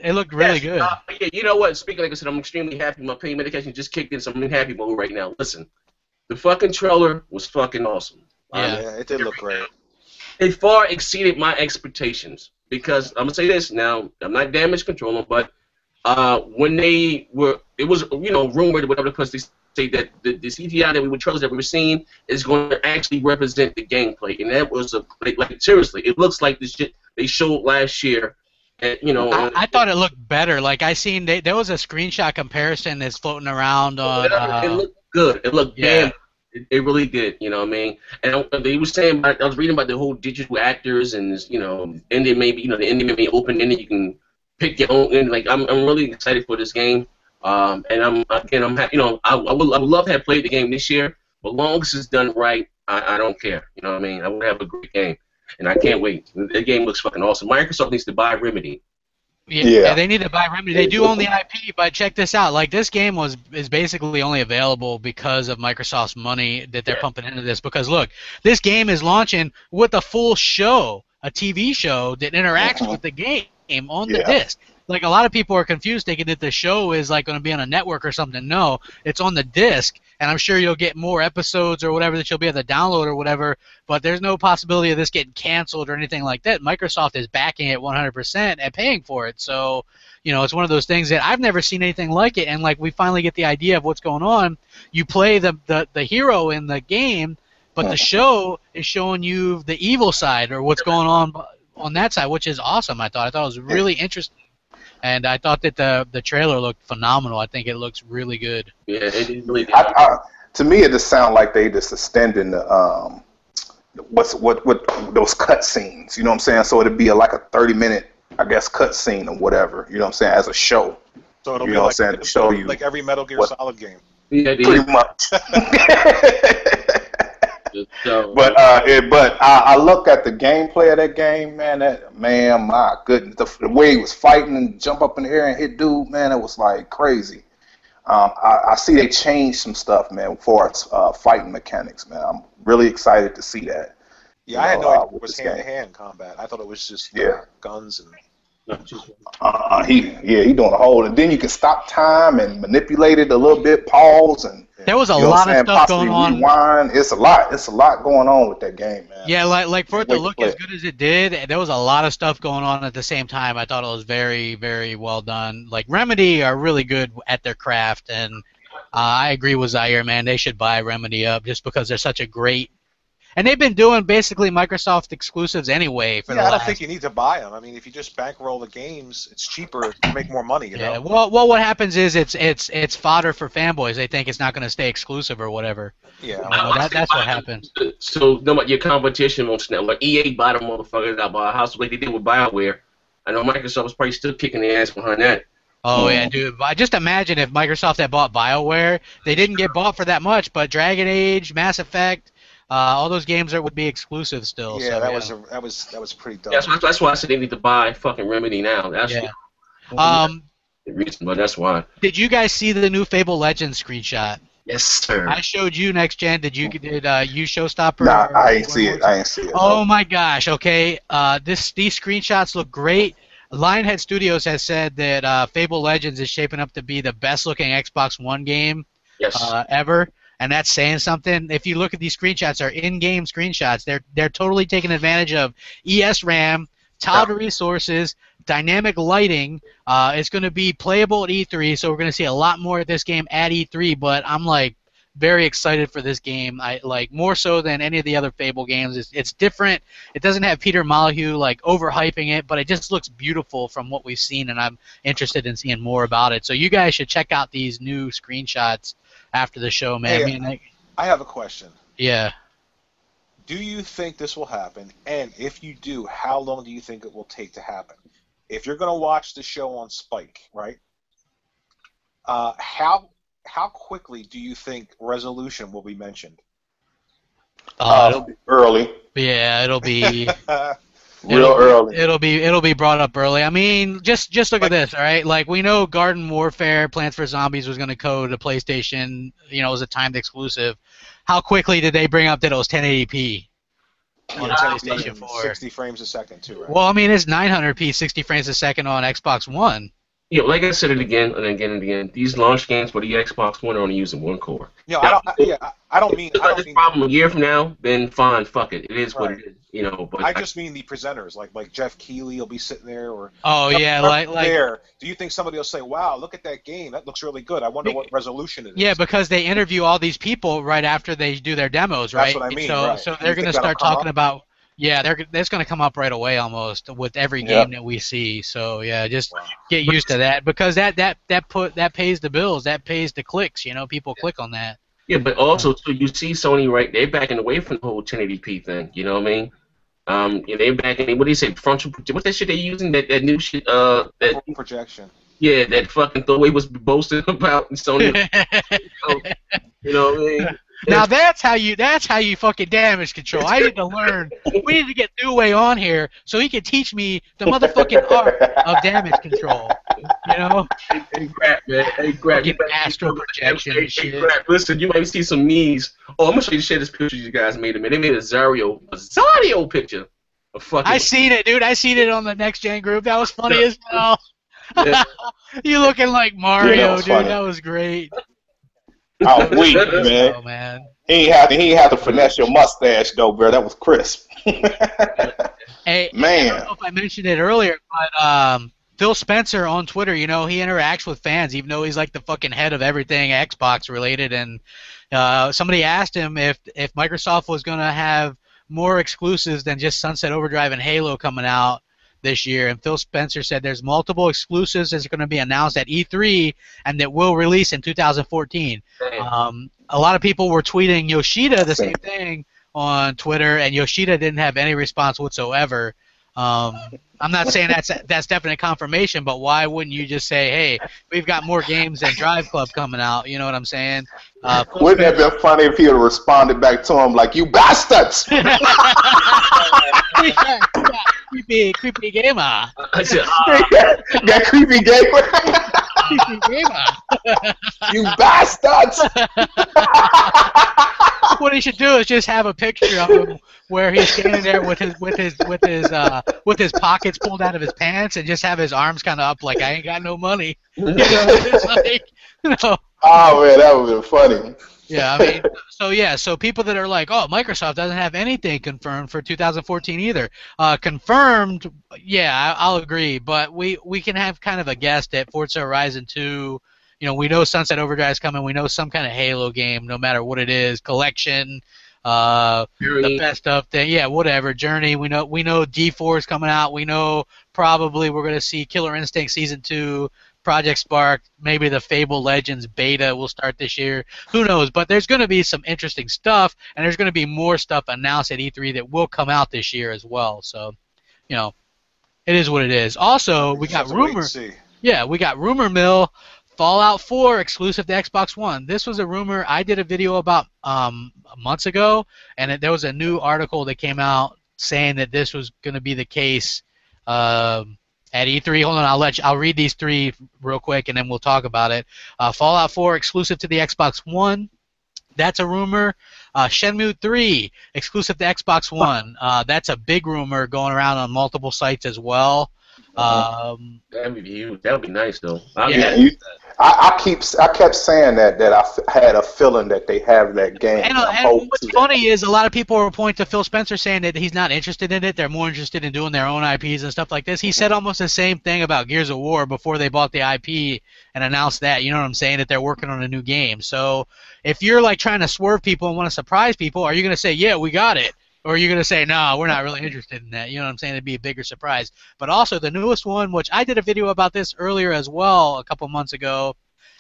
It looked really good. Yeah, you know what? Speaking like I said, I'm extremely happy. My pain medication just kicked in, so I'm in happy mode right now. Listen, the fucking trailer was fucking awesome. Yeah. It did look great. It far exceeded my expectations because I'm gonna say this now. I'm not damage controlling, but when they were, it was rumored whatever because they say that the CGI that we were trailers that we were seeing is going to actually represent the gameplay, and that was like seriously, it looks like the shit they showed last year. And, I thought it looked better. Like I seen there was a screenshot comparison that's floating around on. It looked good. It looked damn. It really did. You know what I mean? And they were saying I was reading about the whole digital actors and ending maybe the ending may be open ended. You can pick your own. And like I'm really excited for this game. And I'm happy. I would love to have played the game this year, but long as it's done right, I don't care. You know what I mean? I would have a great game. And I can't wait. The game looks fucking awesome. Microsoft needs to buy Remedy. Yeah, they need to buy Remedy. They do own the IP, but check this out. Like this game is basically only available because of Microsoft's money that they're pumping into this. Because look, this game is launching with a full show, a TV show that interacts with the game on the disc. Like a lot of people are confused, thinking that the show is like going to be on a network or something. No, it's on the disc, and I'm sure you'll get more episodes or whatever that you'll be able to download or whatever. But there's no possibility of this getting canceled or anything like that. Microsoft is backing it 100% and paying for it. So, it's one of those things that I've never seen anything like it. And like we finally get the idea of what's going on. You play the hero in the game, but the show is showing you the evil side or what's going on that side, which is awesome. I thought it was really interesting. And I thought that the trailer looked phenomenal. I think it looks really good. Yeah, it really did. To me, it just sounds like they just extending the what those cut scenes. You know what I'm saying? So it'd be like a 30-minute, I guess, cut scene or whatever. You know what I'm saying? As a show. So it'll be like, to show you like every Metal Gear Solid game. Yeah, pretty much. But I look at the gameplay of that game, man. My goodness, the way he was fighting and jump up in the air and hit dude, man, it was like crazy. I see they changed some stuff, man, for fighting mechanics, man. I'm really excited to see that. Yeah, I had no idea it was hand-to-hand combat. I thought it was just guns and. He doing a whole, and then you can stop time and manipulate it a little bit, pause, and there was a lot of stuff going on. Rewind. It's a lot going on with that game, man. Yeah, like for it to look as good as it did, there was a lot of stuff going on at the same time. I thought it was very, very well done. Like Remedy are really good at their craft, and I agree with Zaire, man. They should buy Remedy up just because they're such a great. And they've been doing basically Microsoft exclusives anyway. I don't think you need to buy them. I mean, if you just bankroll the games, it's cheaper to make more money. You know? Well, what happens is it's fodder for fanboys. They think it's not going to stay exclusive or whatever. Yeah, that's what happens. So your competition won't snap. Like EA bought them motherfuckers out by a house like they did with BioWare. I know Microsoft was probably still kicking their ass behind that. Oh yeah, dude. Just imagine if Microsoft had bought BioWare. They didn't get bought for that much, but Dragon Age, Mass Effect. All those games would be exclusive still. Yeah, so, that was pretty dumb. That's why I said they need to buy fucking Remedy now. That's the reason, but that's why. Did you guys see the new Fable Legends screenshot? Yes, sir. I showed you next gen. Did you Showstopper? Nah, I ain't see it. Oh my gosh. Okay. These screenshots look great. Lionhead Studios has said that Fable Legends is shaping up to be the best looking Xbox One game ever. And that's saying something. If you look at these screenshots, they're in-game screenshots. They're totally taking advantage of ESRAM, tiled resources, dynamic lighting. It's going to be playable at E3, so we're going to see a lot more of this game at E3. But I'm like very excited for this game. I like more so than any of the other Fable games. It's different. It doesn't have Peter Molyneux like overhyping it, but it just looks beautiful from what we've seen, and I'm interested in seeing more about it. So you guys should check out these new screenshots after the show, man. Hey, I have a question. Yeah. Do you think this will happen? And if you do, how long do you think it will take to happen? If you're going to watch the show on Spike, right? How how quickly do you think resolution will be mentioned? It'll be early. Yeah, it'll be Early. It'll be brought up early. I mean, just look at this, all right? Like we know Garden Warfare, Plants vs Zombies was going to code to PlayStation. You know, it was a timed exclusive. How quickly did they bring up that it was 1080p on PlayStation 4? 60 frames a second too, right? Well, I mean, it's 900p, 60 frames a second on Xbox One. Yeah, like I said it again and again and again. These launch games for the Xbox One are only using one core. No, I don't mean. This problem a year from now, then fine, fuck it. It is what it is, you know. But I just mean the presenters, like Jeff Keighley will be sitting there, or like there. Do you think somebody will say, "Wow, look at that game. That looks really good. I wonder what resolution it is." Yeah, because they interview all these people right after they do their demos, right? That's what I mean. So they're going to start talking about. Yeah, that's going to come up right away almost with every game that we see. So yeah, just get used to that because that pays the bills, that pays the clicks. You know, people click on that. Yeah, but also too, you see Sony they're backing away from the whole 1080p thing. You know what I mean? They're backing. What do you say? Frontal. What's that shit they using? That new shit. That projection. Yeah, that fucking Throwaway was boasting about Sony. You know what I mean? Now that's how you fucking damage control. I need to learn. We need to get Dewey on here so he can teach me the motherfucking art of damage control. You know? Hey, crap, man. Hey, crap. Fucking astral projection and shit. Crap. Listen, you might see some memes. Oh, I'm gonna show you this picture you guys made of me. They made a Zario picture. I seen it, dude. I seen it on the Next Gen group. That was funny as hell. Yeah. You looking like Mario, dude. Funny. That was great. Oh, wait, man. Oh, man. He ain't have to finesse your mustache, though, bro. That was crisp. Hey, man. I don't know if I mentioned it earlier, but Phil Spencer on Twitter, you know, he interacts with fans, even though he's like the fucking head of everything Xbox related. And somebody asked him if Microsoft was going to have more exclusives than just Sunset Overdrive and Halo coming out this year, and Phil Spencer said there's multiple exclusives that's going to be announced at E3 and that will release in 2014. A lot of people were tweeting Yoshida the same thing on Twitter, and Yoshida didn't have any response whatsoever. I'm not saying that's definite confirmation, but why wouldn't you just say, hey, we've got more games than Drive Club coming out? You know what I'm saying? Wouldn't it have been funny if he had responded back to him like, you bastards! Creepy gamer. I said, that creepy gamer. Creepy gamer. You bastards! What he should do is just have a picture of him where he's standing there with his pockets pulled out of his pants and just have his arms kind of up like I ain't got no money. You know, it's like, you know. Oh man, that would have been funny. Yeah, I mean, so people that are like, oh, Microsoft doesn't have anything confirmed for 2014 either. Confirmed, yeah, I'll agree, but we can have kind of a guess that Forza Horizon 2, you know, we know Sunset Overdrive is coming, we know some kind of Halo game, no matter what it is, collection, the best of thing, yeah, whatever, Journey, we know D4 is coming out, we know probably we're going to see Killer Instinct Season 2, Project Spark, maybe the Fable Legends beta will start this year. Who knows? But there's going to be some interesting stuff, and there's going to be more stuff announced at E3 that will come out this year as well. So, you know, it is what it is. Also, we got rumor. Yeah, we got rumor mill. Fallout 4 exclusive to Xbox One. This was a rumor I did a video about months ago, and there was a new article that came out saying that this was going to be the case. At E3, hold on, I'll read these three real quick, and then we'll talk about it. Fallout 4 exclusive to the Xbox One. That's a rumor. Shenmue 3 exclusive to Xbox One. That's a big rumor going around on multiple sites as well. That'd be huge. That would be nice, though. I kept saying that I had a feeling that they have that game. And what's funny is a lot of people will point to Phil Spencer saying that he's not interested in it. They're more interested in doing their own IPs and stuff like this. He said almost the same thing about Gears of War before they bought the IP and announced that. You know what I'm saying? That they're working on a new game. So if you're like trying to swerve people and want to surprise people, are you going to say, yeah, we got it? Or are you going to say, no, we're not really interested in that? You know what I'm saying? It'd be a bigger surprise. But also the newest one, which I did a video about this earlier as well a couple months ago,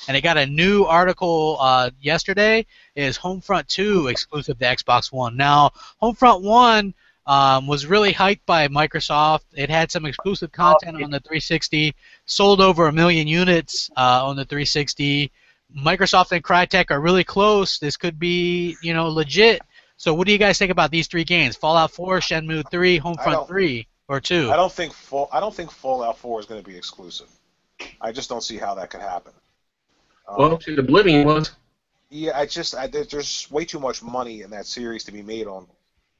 and it got a new article yesterday, is Homefront 2 exclusive to Xbox One. Now, Homefront 1 was really hyped by Microsoft. It had some exclusive content on the 360, sold over 1 million units on the 360. Microsoft and Crytek are really close. This could be, legit. So what do you guys think about these 3 games? Fallout 4, Shenmue 3, Homefront 3, or 2? I don't think Fallout 4 is going to be exclusive. I just don't see how that could happen. Well, Oblivion was. Yeah, there's way too much money in that series to be made on,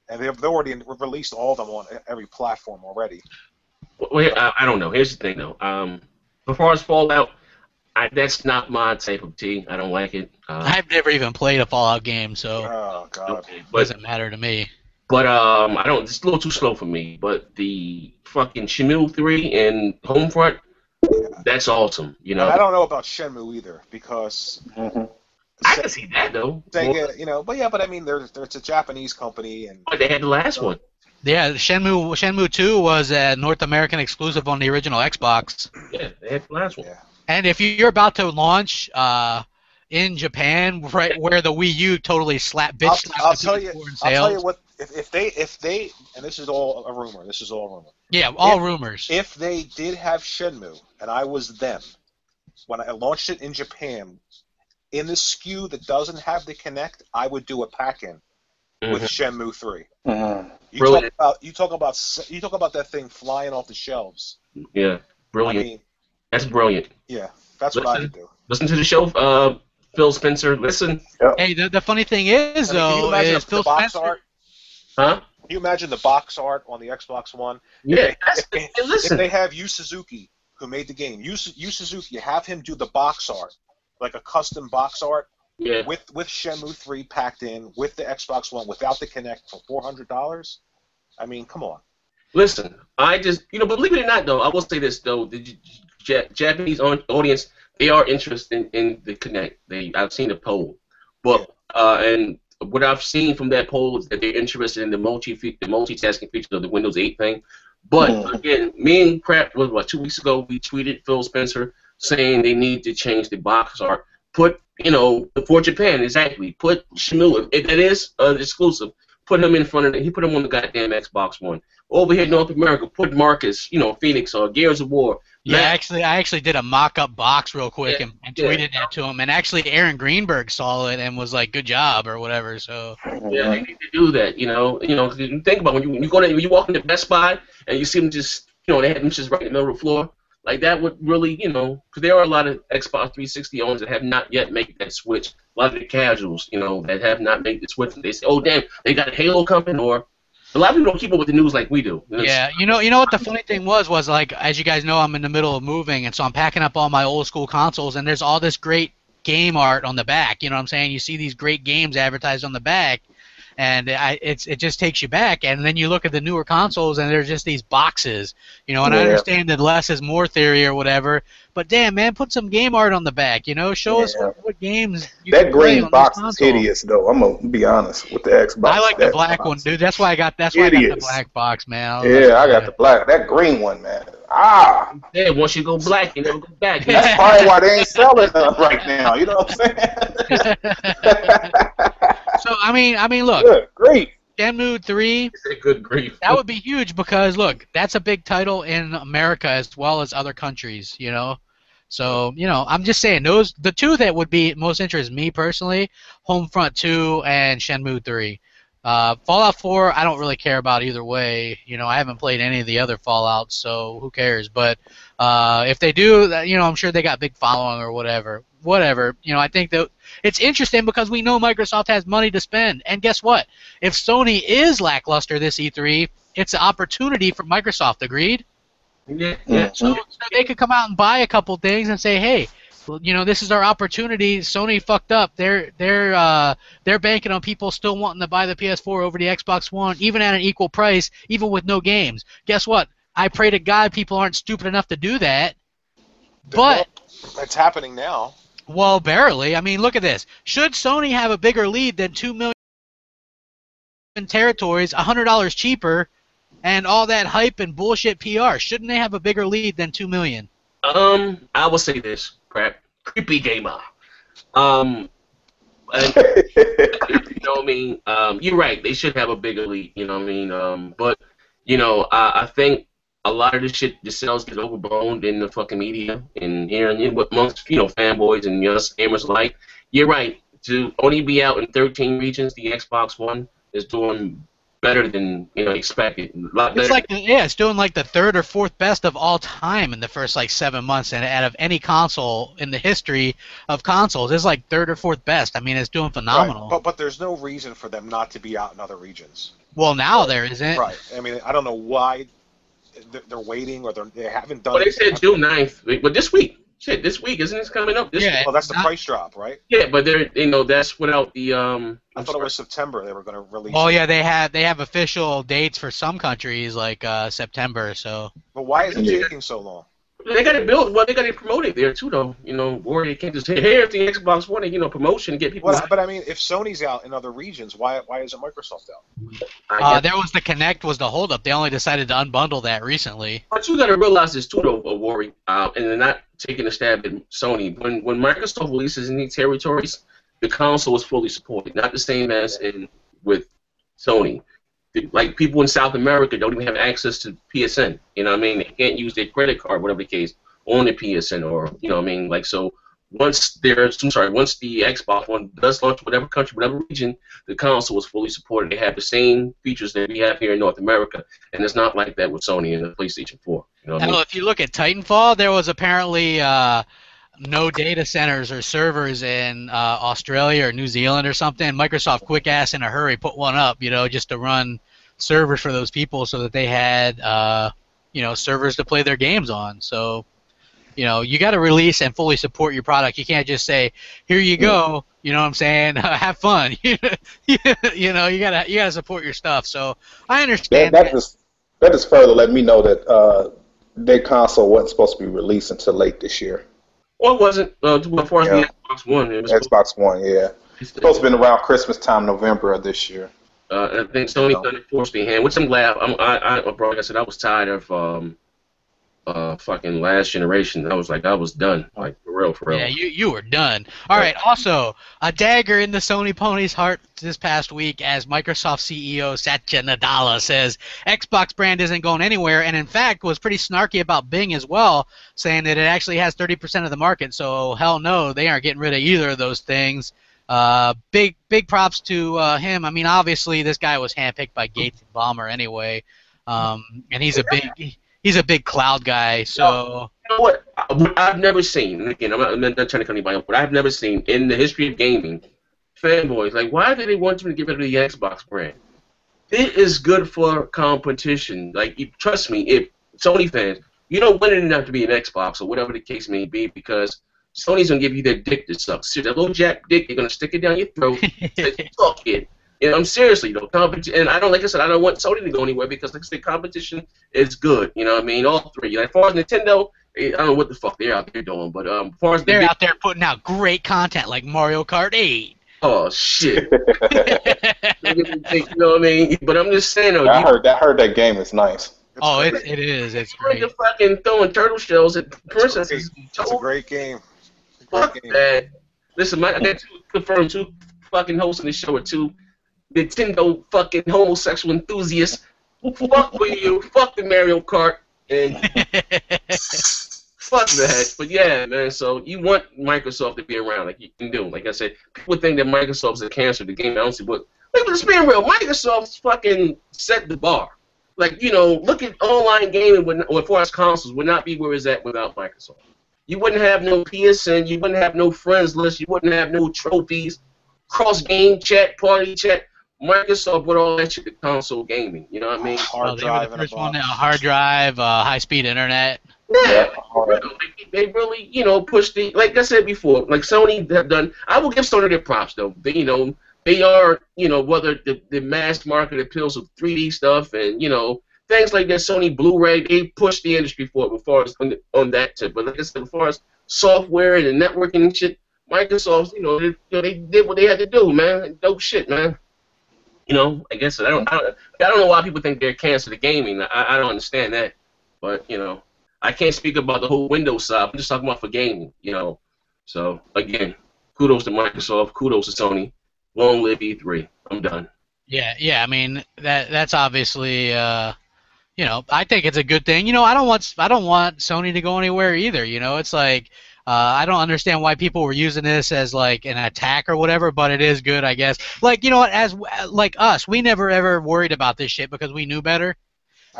and they've already released all of them on every platform already. Well, I don't know. Here's the thing, though. As far as Fallout, that's not my type of tea. I don't like it. I've never even played a Fallout game, so it doesn't matter to me. But I don't. It's a little too slow for me. But the fucking Shenmue 3 and Homefront, that's awesome. And I don't know about Shenmue either because I can see that though. Sega, but I mean, it's a Japanese company, and but they had the last one. Yeah, Shenmue 2 was a North American exclusive on the original Xbox. Yeah, they had the last one. Yeah. And if you're about to launch in Japan, right where the Wii U totally slapped I'll tell you what. If they, and this is all a rumor. Yeah, all rumors. If they did have Shenmue, and I was them, when I launched it in Japan, in the SKU that doesn't have the Kinect, I would do a pack-in with Shenmue 3. You talk about that thing flying off the shelves. Yeah, brilliant. I mean, that's brilliant. Yeah, that's what I would do. Listen to the show, Phil Spencer. Listen. Hey, the funny thing is, though, is Phil Spencer. Art? Huh? Can you imagine the box art on the Xbox One? Yeah. If they have Yu Suzuki, who made the game, Yu Suzuki, have him do the box art, like a custom box art, with Shenmue 3 packed in, with the Xbox One, without the Kinect for $400. I mean, come on. Listen, I just, believe it or not, though, I will say this, though, the Japanese audience, they are interested in the Kinect. I've seen a poll, but and what I've seen from that poll is that they're interested in the multitasking feature of the Windows 8 thing. But again, me and Crap, 2 weeks ago, we tweeted Phil Spencer saying they need to change the box art. Put, for Japan, exactly. Put Shenmue, if that is exclusive, put him in front of he put him on the goddamn Xbox One. Over here in North America, put Marcus, Phoenix or Gears of War. Yeah, I actually did a mock-up box real quick and tweeted it to him, and actually Aaron Greenberg saw it and was like, "Good job" or whatever. So yeah, they need to do that. Think about when you walk into Best Buy and you see them just, they have them just right in the middle of the floor. Like that would really, because there are a lot of Xbox 360 owners that have not yet made that switch. A lot of the casuals, that have not made the switch. They say, "Oh damn, they got a Halo coming," or a lot of people don't keep up with the news like we do. Yeah, you know what the funny thing was like, as you guys know, I'm in the middle of moving, and so I'm packing up all my old school consoles, and there's all this great game art on the back. You know what I'm saying? You see these great games advertised on the back, and it just takes you back. And then you look at the newer consoles, and there's just these boxes. And I understand that less is more theory or whatever, but damn, man, put some game art on the back. Show us what games you can play on green box this is hideous, though. I'm gonna be honest with the Xbox. I like the black one, dude. That's why I got the black box, man. I got the black. That green one, man. Yeah, once you go black, you never go back. That's probably why they ain't selling them right now. You know what I'm saying? So I mean, look. Good grief. Shenmue 3. Good grief. That would be huge because look, that's a big title in America as well as other countries. So I'm just saying the two that would be most interest me personally, Homefront 2 and Shenmue 3. Fallout 4, I don't really care about either way. I haven't played any of the other Fallouts, so who cares? But if they do, I'm sure they got big following or whatever. I think that it's interesting because we know Microsoft has money to spend. And guess what? If Sony is lackluster this E3, it's an opportunity for Microsoft. Agreed? Yeah. So they could come out and buy a couple things and say, hey, well, this is our opportunity. Sony fucked up. They're banking on people still wanting to buy the PS4 over the Xbox One, even at an equal price, even with no games. Guess what? I pray to God people aren't stupid enough to do that. But it's happening now. Well, barely. I mean, look at this. Should Sony have a bigger lead than 2 million territories, $100 cheaper, and all that hype and bullshit PR? Shouldn't they have a bigger lead than 2 million? I will say this, crap. Creepy gamer. And, you're right. They should have a bigger lead. But I think a lot of the shit, the sales get overblown in the fucking media and here and amongst fanboys and us gamers alike. You're right. To only be out in 13 regions, the Xbox One is doing better than expected. It's like it's doing like the third or fourth best of all time in the first like 7 months, and out of any console in the history of consoles, it's like third or fourth best. I mean, it's doing phenomenal. Right. But there's no reason for them not to be out in other regions. Well, now there isn't. Right. I mean, I don't know why they're waiting or they haven't done. Well, they said June 9th, but this week. Shit, this week isn't this coming up? This week? Well, that's the price drop, right? Yeah, but they're that's without the I thought it was September they were going to release. Oh yeah, they have official dates for some countries like September. So. But why is it taking so long? They got it built. Well, they got it promoted there too, though. Warrior can't just say, "Hey, if the Xbox One, promotion and get people." Well, but I mean, if Sony's out in other regions, why isn't Microsoft out? There was the Kinect was the holdup. They only decided to unbundle that recently. But you got to realize this too, though, Warrior, and they're not taking a stab at Sony. When Microsoft releases in these territories, the console is fully supported. Not the same as with Sony. Like people in South America don't even have access to PSN. You know what I mean? They can't use their credit card, whatever the case, on the PSN or Like so, once the Xbox One does launch, whatever country, whatever region, the console is fully supported. They have the same features that we have here in North America, and it's not like that with Sony and the PlayStation 4. You know what I mean? If you look at Titanfall, there was apparently no data centers or servers in Australia or New Zealand or something. Microsoft quick ass in a hurry put one up, just to run servers for those people so that they had servers to play their games on. So you got to release and fully support your product. You can't just say, here you go, you know what I'm saying, have fun. you gotta support your stuff. So I understand that just further let me know that their console wasn't supposed to be released until late this year. Well, it wasn't. Before the Xbox One. It was Xbox One, yeah. It's supposed to have been around Christmas time, November of this year. I think Sony kind of forced me hand, which I'm glad. Bro, like I said, I was tired of fucking last generation. I was done. Like, for real. Yeah, you were done. All right, also, a dagger in the Sony pony's heart this past week as Microsoft CEO Satya Nadella says Xbox brand isn't going anywhere, and in fact was pretty snarky about Bing as well, saying that it actually has 30% of the market, so hell no, they aren't getting rid of either of those things. Big props to him. I mean, obviously, this guy was handpicked by Gates and Ballmer anyway, and he's a big cloud guy. So you know what I've never seen. And again, I'm not trying to cut anybody off, but I've never seen in the history of gaming fanboys like, why do they want you to get rid of the Xbox brand? It is good for competition. Like, trust me, if Sony fans, you don't want it enough to be an Xbox or whatever the case may be, because Sony's gonna give you their dick to suck. So that little jack dick, they're gonna stick it down your throat. Suck it. I'm seriously though. And I don't, like I said, I don't want Sony to go anywhere because, like I said, competition is good. You know what I mean? All three. Like, as far as Nintendo, I don't know what the fuck they're out there doing, but as far as they're out there putting out great content like Mario Kart 8. Oh shit. You know what I mean? But I'm just saying though. I heard that game is nice. It is. It's great. You're fucking throwing turtle shells at princesses. It's a great game. Fuck that. Listen, I got confirmed 2 fucking hosts on the show are 2 Nintendo fucking homosexual enthusiasts. Fuck with you. Fuck the Mario Kart. And fuck that. But yeah, man, so you want Microsoft to be around like you can do. Like I said, people think that Microsoft's a cancer to the game. I don't see what. Like, let's be real. Microsoft's fucking set the bar. Like, look at online gaming as far as consoles would not be where it's at without Microsoft. You wouldn't have no PSN, you wouldn't have no friends list, you wouldn't have no trophies, cross-game chat, party chat. Microsoft with all that shit to console gaming, you know what I mean? Hard drive and a hard drive, high-speed internet. Yeah, they really, push the, like I said before, like Sony have done. I will give Sony their props though. They are, whether the mass market appeals of 3D stuff and things like that, Sony Blu-ray, they push the industry forward as far as on that tip. But like I said, as far as software and the networking and shit, Microsoft, they did what they had to do, man. Dope shit, man. I guess I don't know why people think they're cancer to gaming. I don't understand that. But I can't speak about the whole Windows side. I'm just talking about for gaming. So again, kudos to Microsoft, kudos to Sony. Long live E3. I'm done. Yeah. I mean that's obviously I think it's a good thing. I don't want Sony to go anywhere either. It's like I don't understand why people were using this as like an attack or whatever, but it is good, I guess. Like as like us, we never ever worried about this shit because we knew better.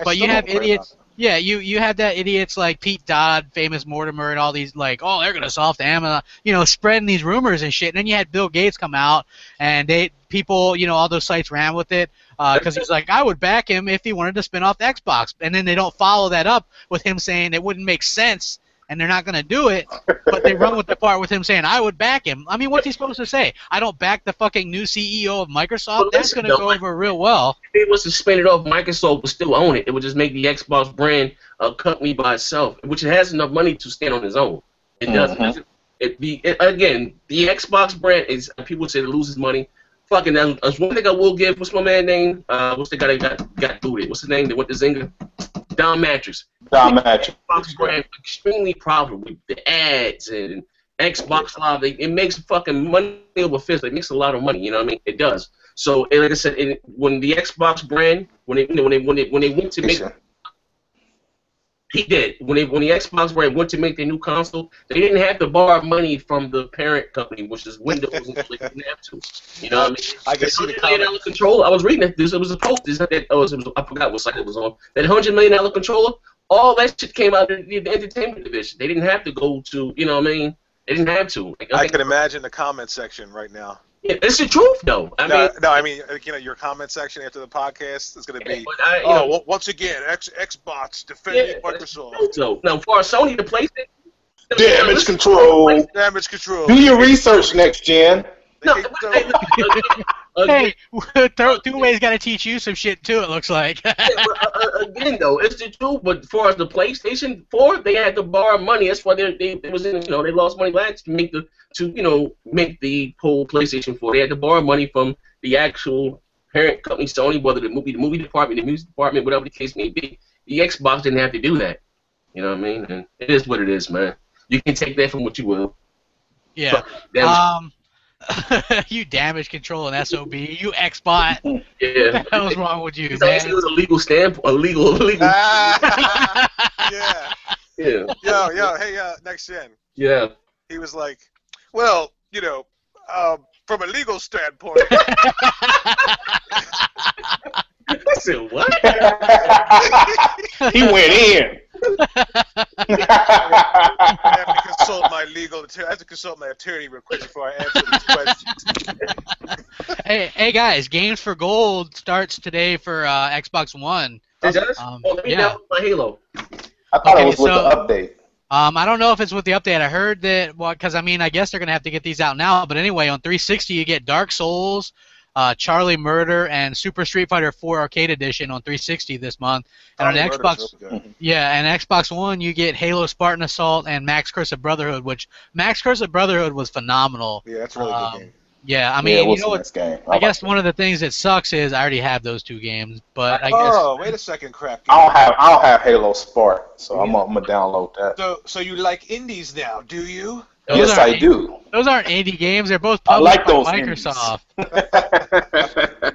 But you have idiots. Yeah, you have that idiots like Pete Dodd, Famous Mortimer, and all these like, oh, they're gonna solve the Amazon, spreading these rumors and shit. And then you had Bill Gates come out, and people, all those sites ran with it because he's like, I would back him if he wanted to spin off the Xbox. And then they don't follow that up with him saying it wouldn't make sense, and they're not gonna do it. But they run with the part with him saying, I would back him. I mean, what's he supposed to say? I don't back the fucking new CEO of Microsoft. Well, that's gonna go over real well. If it was to spin it off, Microsoft would still own it. It would just make the Xbox brand a company by itself, which it has enough money to stand on its own. It doesn't. Again, the Xbox brand is, people say it loses money. Fucking, that's one thing I will give. What's my man name? What's the guy that got booted? What's his name? That went to Zynga? Don Mattress. Don Mattress. Xbox brand extremely profitable with the ads and Xbox Live. It makes fucking money over fist. It makes a lot of money. You know what I mean? It does. So, like I said, when the Xbox brand, when they went to make, he did. When the Xbox brand went to make their new console, they didn't have to borrow money from the parent company, which is Windows, and they didn't have to. You know what I mean? I can see the comment. Controller. I was reading it. It was a post. I forgot what site it was on. That $100 million controller. All that shit came out of the entertainment division. They didn't have to go to. You know what I mean? They didn't have to. Like, I can imagine the comment section right now. Yeah, it's the truth, though. I mean, your comment section after the podcast is going to be, once again, Xbox defending Microsoft. So, now, for Sony, the PlayStation... Damage control. Damage control. Do your research next gen. Hey, Two-Way's got to teach you some shit, too, it looks like. Again, though, it's the truth, but as far as the PlayStation 4, they had to borrow money. That's why they lost money last to make the whole PlayStation 4. They had to borrow money from the actual parent company, Sony, whether the movie department, the music department, whatever the case may be. The Xbox didn't have to do that. You know what I mean? And it is what it is, man. You can take that from what you will. Yeah. You damage control and SOB. You Xbot. Yeah. What the hell's wrong with you, it man? was a legal standpoint. Yeah. Yeah. Yo, hey, next gen. Yeah. He was like, well, from a legal standpoint. I said, what? He went in. I have to consult my attorney real quick before I answer these questions. Hey guys, Games for Gold starts today for Xbox One. It does? Let me download my Halo. I thought it was with the update. I don't know if it's with the update. I heard that, because I guess they're going to have to get these out now. But anyway, on 360 you get Dark Souls, Charlie Murder, and Super Street Fighter 4 Arcade Edition on 360 this month. And on Xbox, and Xbox One you get Halo Spartan Assault and Max Curse of Brotherhood, which Max Curse of Brotherhood was phenomenal. Yeah, that's a really good game. Yeah, I mean, game. I guess one of the things that sucks is I already have those two games, but I guess. Oh, wait a second, crap. I don't have Halo Spark, so I'm gonna download that. So you like indies now, do you? Yes, I do. Those aren't indie games; they're both published by Microsoft.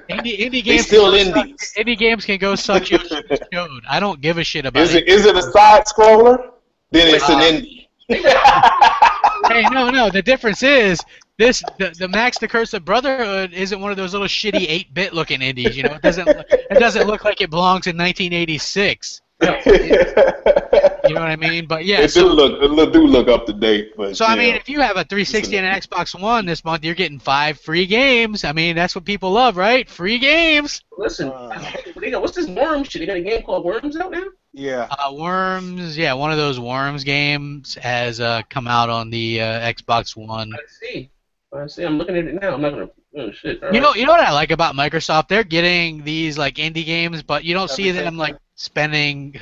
Indie games. They still indies. Indie games can go suck your chode. I don't give a shit about it. Is it a side scroller? Then it's an indie. Hey, no. The difference is the Max the Curse of Brotherhood isn't one of those little shitty 8-bit looking indies. It doesn't look like it belongs in 1986. You know what I mean? But yeah, it do look up to date. But so I mean, if you have a 360 and an Xbox One this month, you're getting 5 free games. I mean, that's what people love, right? Free games. Listen, what's this Worms shit? They got a game called Worms out now? Yeah. Worms. Yeah, one of those Worms games has come out on the Xbox One. I see. I'm looking at it now. I'm not gonna. Oh shit. You know what I like about Microsoft? They're getting these like indie games, but you don't see them like spending.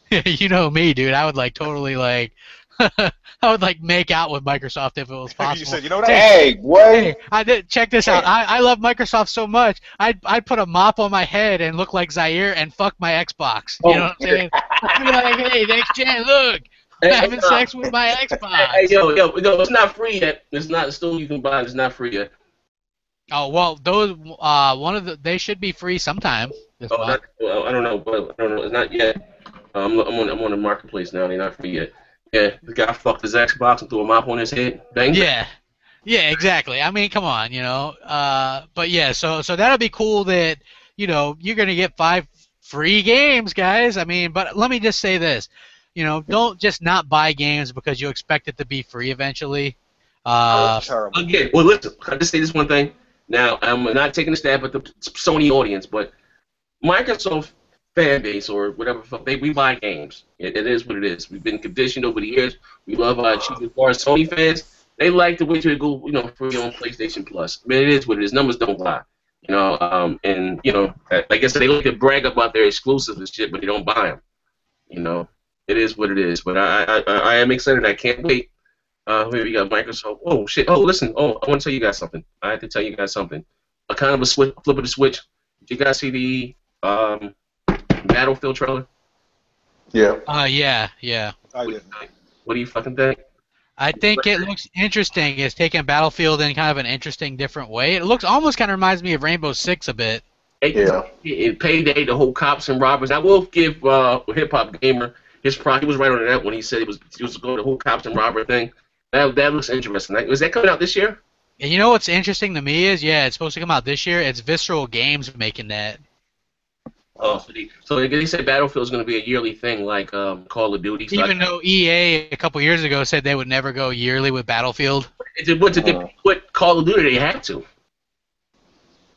You know me, dude. I would like totally like. I would like make out with Microsoft if it was possible. You said, you know what? Hey, what? Check this out. I love Microsoft so much. I'd put a mop on my head and look like Zaire and fuck my Xbox. You know what I'm saying? I'd be like, hey, next gen, look. I'm having sex with my Xbox. Hey, yo, it's not free yet. It's not. Still, you can buy it. It's not free yet. Oh well, those they should be free sometime. This Oh, month? I don't know, but I don't know. It's not yet. I'm on the marketplace now. They're not free yet. Yeah, the guy fucked his Xbox and threw a mop on his head. Bang. Yeah. Yeah, exactly. I mean, come on, you know. But yeah, so that'll be cool that, you know, you're gonna get 5 free games, guys. I mean, but let me just say this, you know, don't just not buy games because you expect it to be free eventually. Terrible. Again, well, listen. I just say this one thing. Now, I'm not taking a stab at the Sony audience, but Microsoft fan base or whatever, we buy games. It is what it is. We've been conditioned over the years. We love our achievements. As far as Sony fans, they like to wait till it go, free on PlayStation Plus. I mean, it is what it is. Numbers don't lie. And like I said, they like to brag about their exclusives and shit, but they don't buy them. It is what it is. But I am excited. I can't wait. Here we got Microsoft. Oh shit. Oh listen. Oh, I want to tell you guys something. I have to tell you guys something. A kind of a flip of the switch. Did you guys see the Battlefield trailer? Yeah. Yeah. I didn't. What do you fucking think? I think it looks interesting. It's taking Battlefield in kind of an interesting, different way. It looks almost kind of reminds me of Rainbow Six a bit. Yeah. In Payday, the whole cops and robbers. I will give Hip Hop Gamer his pride. He was right on that when he said he was going to the whole cops and robber thing. That looks interesting. Was that coming out this year? And you know what's interesting to me is, yeah, it's supposed to come out this year. It's Visceral Games making that. Oh, so they said Battlefield's going to be a yearly thing, like Call of Duty. Even though EA a couple years ago said they would never go yearly with Battlefield. To put Call of Duty, they had to.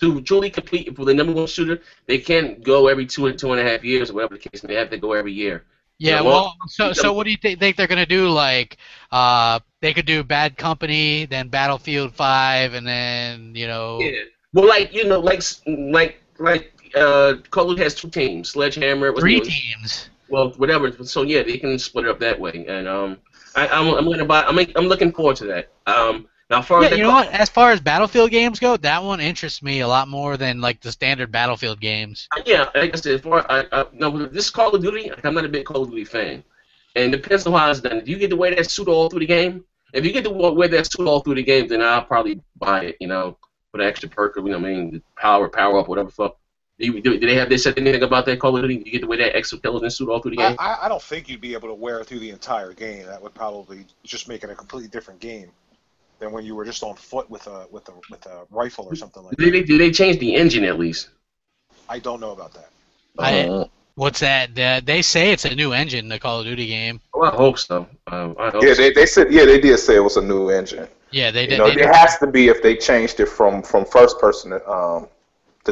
To truly compete for the #1 shooter, they can't go every 2.5 years or whatever the case. They have to go every year. Yeah, well, so what do you think they're gonna do? Like, they could do Bad Company, then Battlefield 5, and then Yeah. Well, Call of Duty has 2 teams, Sledgehammer. 3 teams. Well, whatever. So yeah, they can split it up that way, and I'm gonna buy. I'm looking forward to that. Now, as far as you know what? As far as Battlefield games go, that one interests me a lot more than like the standard Battlefield games. Yeah, like I said, no, this Call of Duty, I'm not a big Call of Duty fan, and it depends on how it's done. If you get to wear that suit all through the game, if you get to wear that suit all through the game, then I'll probably buy it. For the extra perk, power up, whatever the fuck. They said anything about that Call of Duty? You get to wear that exoskeleton suit all through the game? I don't think you'd be able to wear it through the entire game. That would probably just make it a completely different game than when you were just on foot with a rifle or something like that. Did they change the engine at least? I don't know about that. What's that? They say it's a new engine, the Call of Duty game. Well, I hope so. They said they did say it was a new engine. Yeah, they did. It has to be if they changed it from first person to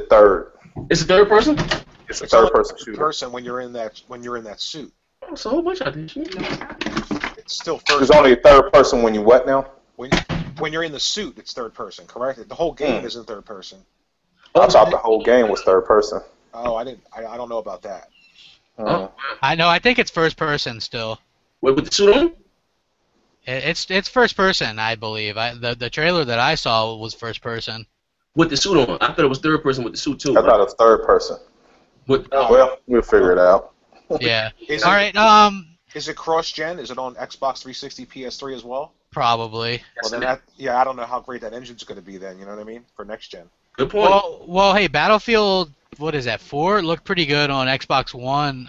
third. It's a third person. It's a third person shooter. Person when you're in that suit. Oh, it's a whole bunch of this. It's still first. There's only a third person when you what now? When you're in the suit, it's third person, correct? The whole game is in third person. I thought the whole game was third person. Oh, I don't know about that. I know. I think it's first person still. Wait, with the suit on? It's first person, I believe. The trailer that I saw was first person. With the suit on. I thought it was third person with the suit too. I thought it was third person. Well, we'll figure it out. Yeah. All right. Is it cross-gen? Is it on Xbox 360, PS3 as well? Probably. Well, then I don't know how great that engine's going to be then. You know what I mean? For next gen. Good point. Well, hey, Battlefield. What is that? 4? It looked pretty good on Xbox One.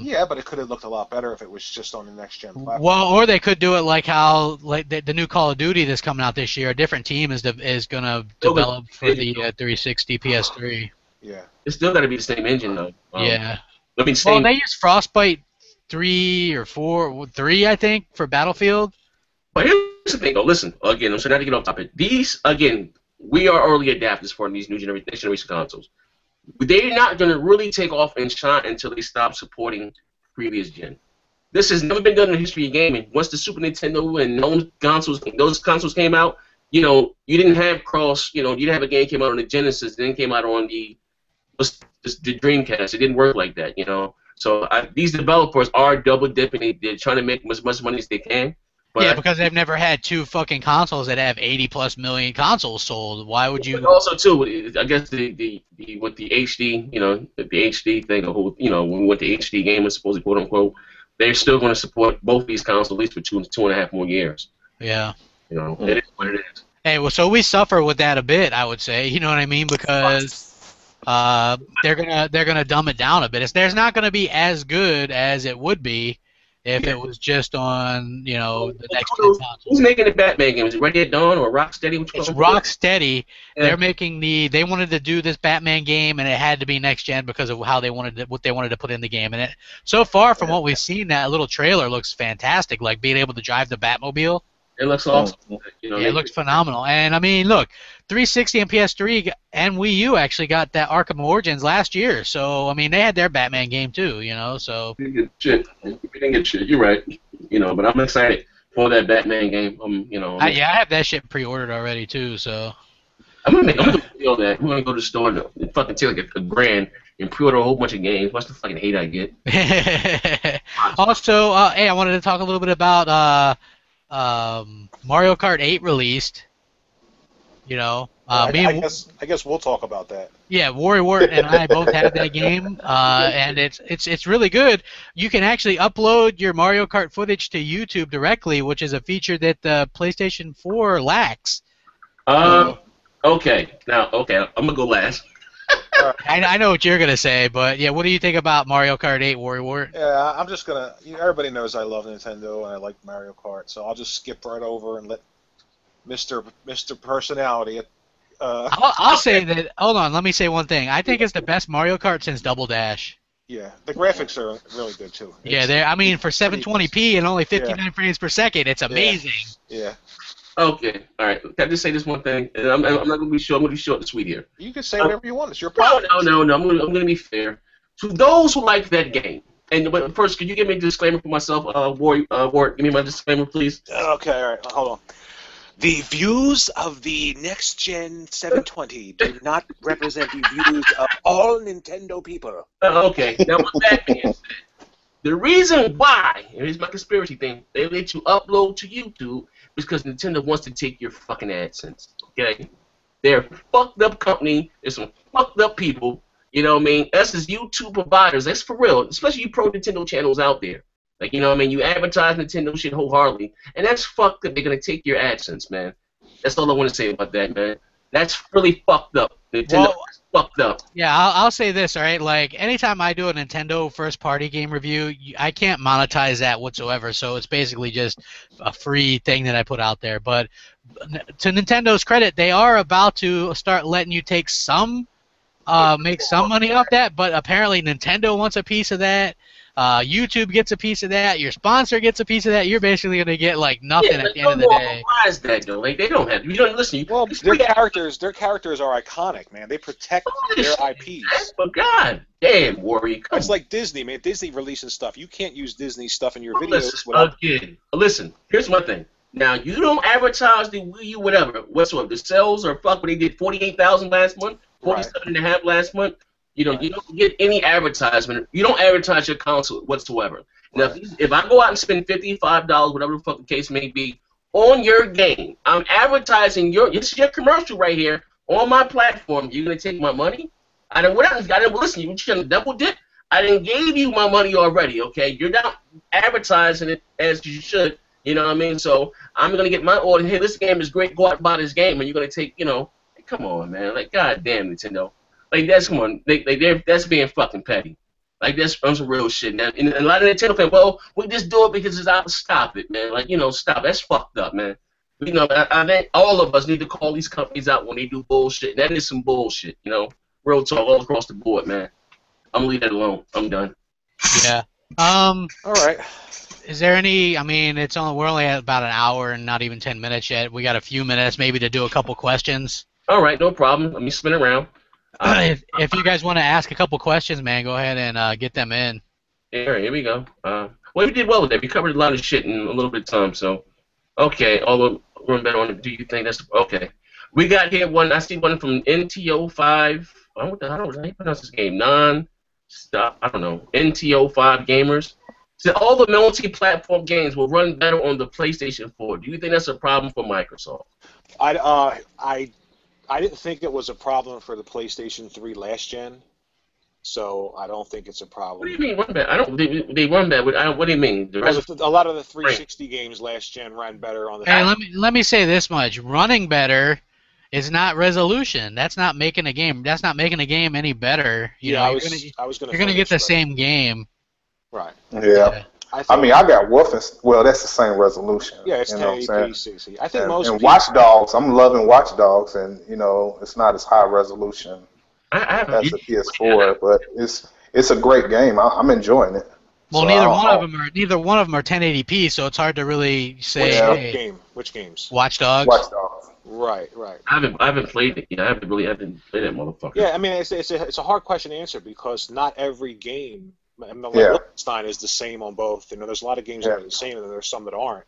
Yeah, but it could have looked a lot better if it was just on the next gen platform. Well, or they could do it like how the new Call of Duty that's coming out this year. A different team is going to develop for the 360 PS3. Yeah. It's still got to be the same engine though. Yeah. I mean, well, they use Frostbite 3 or 4, 3 I think for Battlefield. But here's the thing though. Listen, again, I'm trying not to get off topic. We are early adapters for these next generation consoles. They're not going to really take off and shine until they stop supporting previous gen. This has never been done in the history of gaming. Once the Super Nintendo and those consoles came out, you didn't have you didn't have a game came out on the Genesis, then came out on the Dreamcast. It didn't work like that, So these developers are double dipping. They're trying to make as much money as they can. But yeah, because they've never had 2 fucking consoles that have 80+ million consoles sold. Why would you? But also, too, I guess with the HD, the HD thing, when we went to HD gaming, supposedly quote unquote, they're still going to support both these consoles at least for 2.5 more years. Yeah. It is what it is. Hey, well, so we suffer with that a bit, I would say. You know what I mean? Because they're gonna dumb it down a bit. There's not gonna be as good as it would be if it was just on, the next gen console. Who's making the Batman game? Is it Ready at Dawn or Rocksteady? It's Rocksteady. Yeah. They're making they wanted to do this Batman game, and it had to be next gen because of how what they wanted to put in the game. And it, so far from what we've seen, that little trailer looks fantastic. Like being able to drive the Batmobile. It looks awesome. It looks phenomenal. And I mean, look, 360 and PS3 and Wii U actually got that Arkham Origins last year. So I mean, they had their Batman game too. So. We didn't get shit. You're right. But I'm excited for that Batman game. I have that shit pre-ordered already too. So. I'm gonna feel that. I'm gonna go to the store and fucking take like a grand and pre-order a whole bunch of games. Watch the fucking hate I get. Also, hey, I wanted to talk a little bit about. Mario Kart 8 released. I guess we'll talk about that. Yeah, Wart and I both have that game, and it's really good. You can actually upload your Mario Kart footage to YouTube directly, which is a feature that the PlayStation 4 lacks. Okay, I'm gonna go last. I know what you're gonna say, but yeah, what do you think about Mario Kart 8, Wart? Yeah, I'm just gonna. Everybody knows I love Nintendo and I like Mario Kart, so I'll just skip right over and let Mr. Personality. I'll say that. Hold on, let me say one thing. I think it's the best Mario Kart since Double Dash. Yeah, the graphics are really good too. I mean, for 720p and only 59 frames per second, it's amazing. Yeah. Okay, all right. Can I just say this one thing? And I'm not going to be short. I'm going to be short and sweet here. You can say whatever you want. It's your problem. No. I'm going to be fair. To those who like that game, but first, could you give me a disclaimer for myself, Ward? Give me my disclaimer, please. Okay, all right. Hold on. The views of the next-gen 720 do not represent the views of all Nintendo people. Okay. Now, with that being said, the reason why, and here's my conspiracy thing, they let you upload to YouTube because Nintendo wants to take your fucking AdSense. Okay? They're a fucked up company. There's some fucked up people. You know what I mean? Us as YouTube providers, that's for real. Especially you pro Nintendo channels out there. Like, you know what I mean? You advertise Nintendo shit wholeheartedly. And that's fucked up. They're going to take your AdSense, man. That's all I want to say about that, man. That's really fucked up. Nintendo is fucked up. Yeah, I'll say this, all right? Like, anytime I do a Nintendo first-party game review, I can't monetize that whatsoever, so it's basically just a free thing that I put out there. But to Nintendo's credit, they are about to start letting you take make some money off that, but apparently Nintendo wants a piece of that. YouTube gets a piece of that. Your sponsor gets a piece of that. You're basically gonna get like nothing at the end of the day. Why is that though? Like they don't have. You don't listen. Well, their characters are iconic, man. They protect their IPs. But god damn, Warrior. It's like Disney, man. Disney releasing stuff. You can't use Disney stuff in your videos. Listen. Here's my thing. Now you don't advertise the Wii U, whatever, whatsoever. The sales are fuck. But they did 48,000 last month, 47.5 last month. You don't get any advertisement. You don't advertise your console whatsoever. Now, if I go out and spend $55, whatever the fuck the case may be, on your game, I'm advertising this is your commercial right here on my platform. You're gonna take my money? I didn't listen. You trying to double dip? I didn't gave you my money already. Okay, you're not advertising it as you should. You know what I mean? So I'm gonna get my order. Hey, this game is great. Go out and buy this game, and you're gonna take. Come on, man. Like, goddamn, Nintendo. Like, that's that's being fucking petty. Like, that's some real shit. Now, and a lot of Nintendo fans, well, we just do it because it's out. Stop it, man. Like, stop. That's fucked up, man. I think all of us need to call these companies out when they do bullshit. And that is some bullshit, Real talk all across the board, man. I'm gonna leave that alone. I'm done. Yeah. All right. Is there any? I mean, we're only at about an hour and not even 10 minutes yet. We got a few minutes maybe to do a couple questions. All right, no problem. Let me spin around. If you guys want to ask a couple questions, man, go ahead and get them in. Here we go. Well, we did well with that. We covered a lot of shit in a little bit of time, so. Okay, although we're better on it. Do you think that's okay? We got here one. I see one from NTO5. What the hell? How do you pronounce this game? Non-stop. I don't know. NTO5 Gamers. So all the multi-platform games will run better on the PlayStation 4. Do you think that's a problem for Microsoft? I didn't think it was a problem for the PlayStation 3 last gen, so I don't think it's a problem. What do you mean run better? They run better. What do you mean? A lot of the 360 games last gen ran better on the. Hey, let me say this much: running better It's not resolution. That's not making a game. That's not making a game any better. I was gonna. You're gonna get the same game. Right. Yeah. I mean, I got Wolfenstein. Well, that's the same resolution. Yeah, it's 1080p, 60. I think most. And Watch Dogs. I'm loving Watch Dogs, and it's not as high resolution as the PS4, but it's a great game. I'm enjoying it. Well, so neither one of them are 1080p, so it's hard to really say. Which games? Watch Dogs. Watch Dogs. Right. I haven't played it. I haven't played that motherfucker. Yeah, I mean, it's a hard question to answer because not every game. I mean, Wolfenstein is the same on both. There's a lot of games that are the same, and there's some that aren't.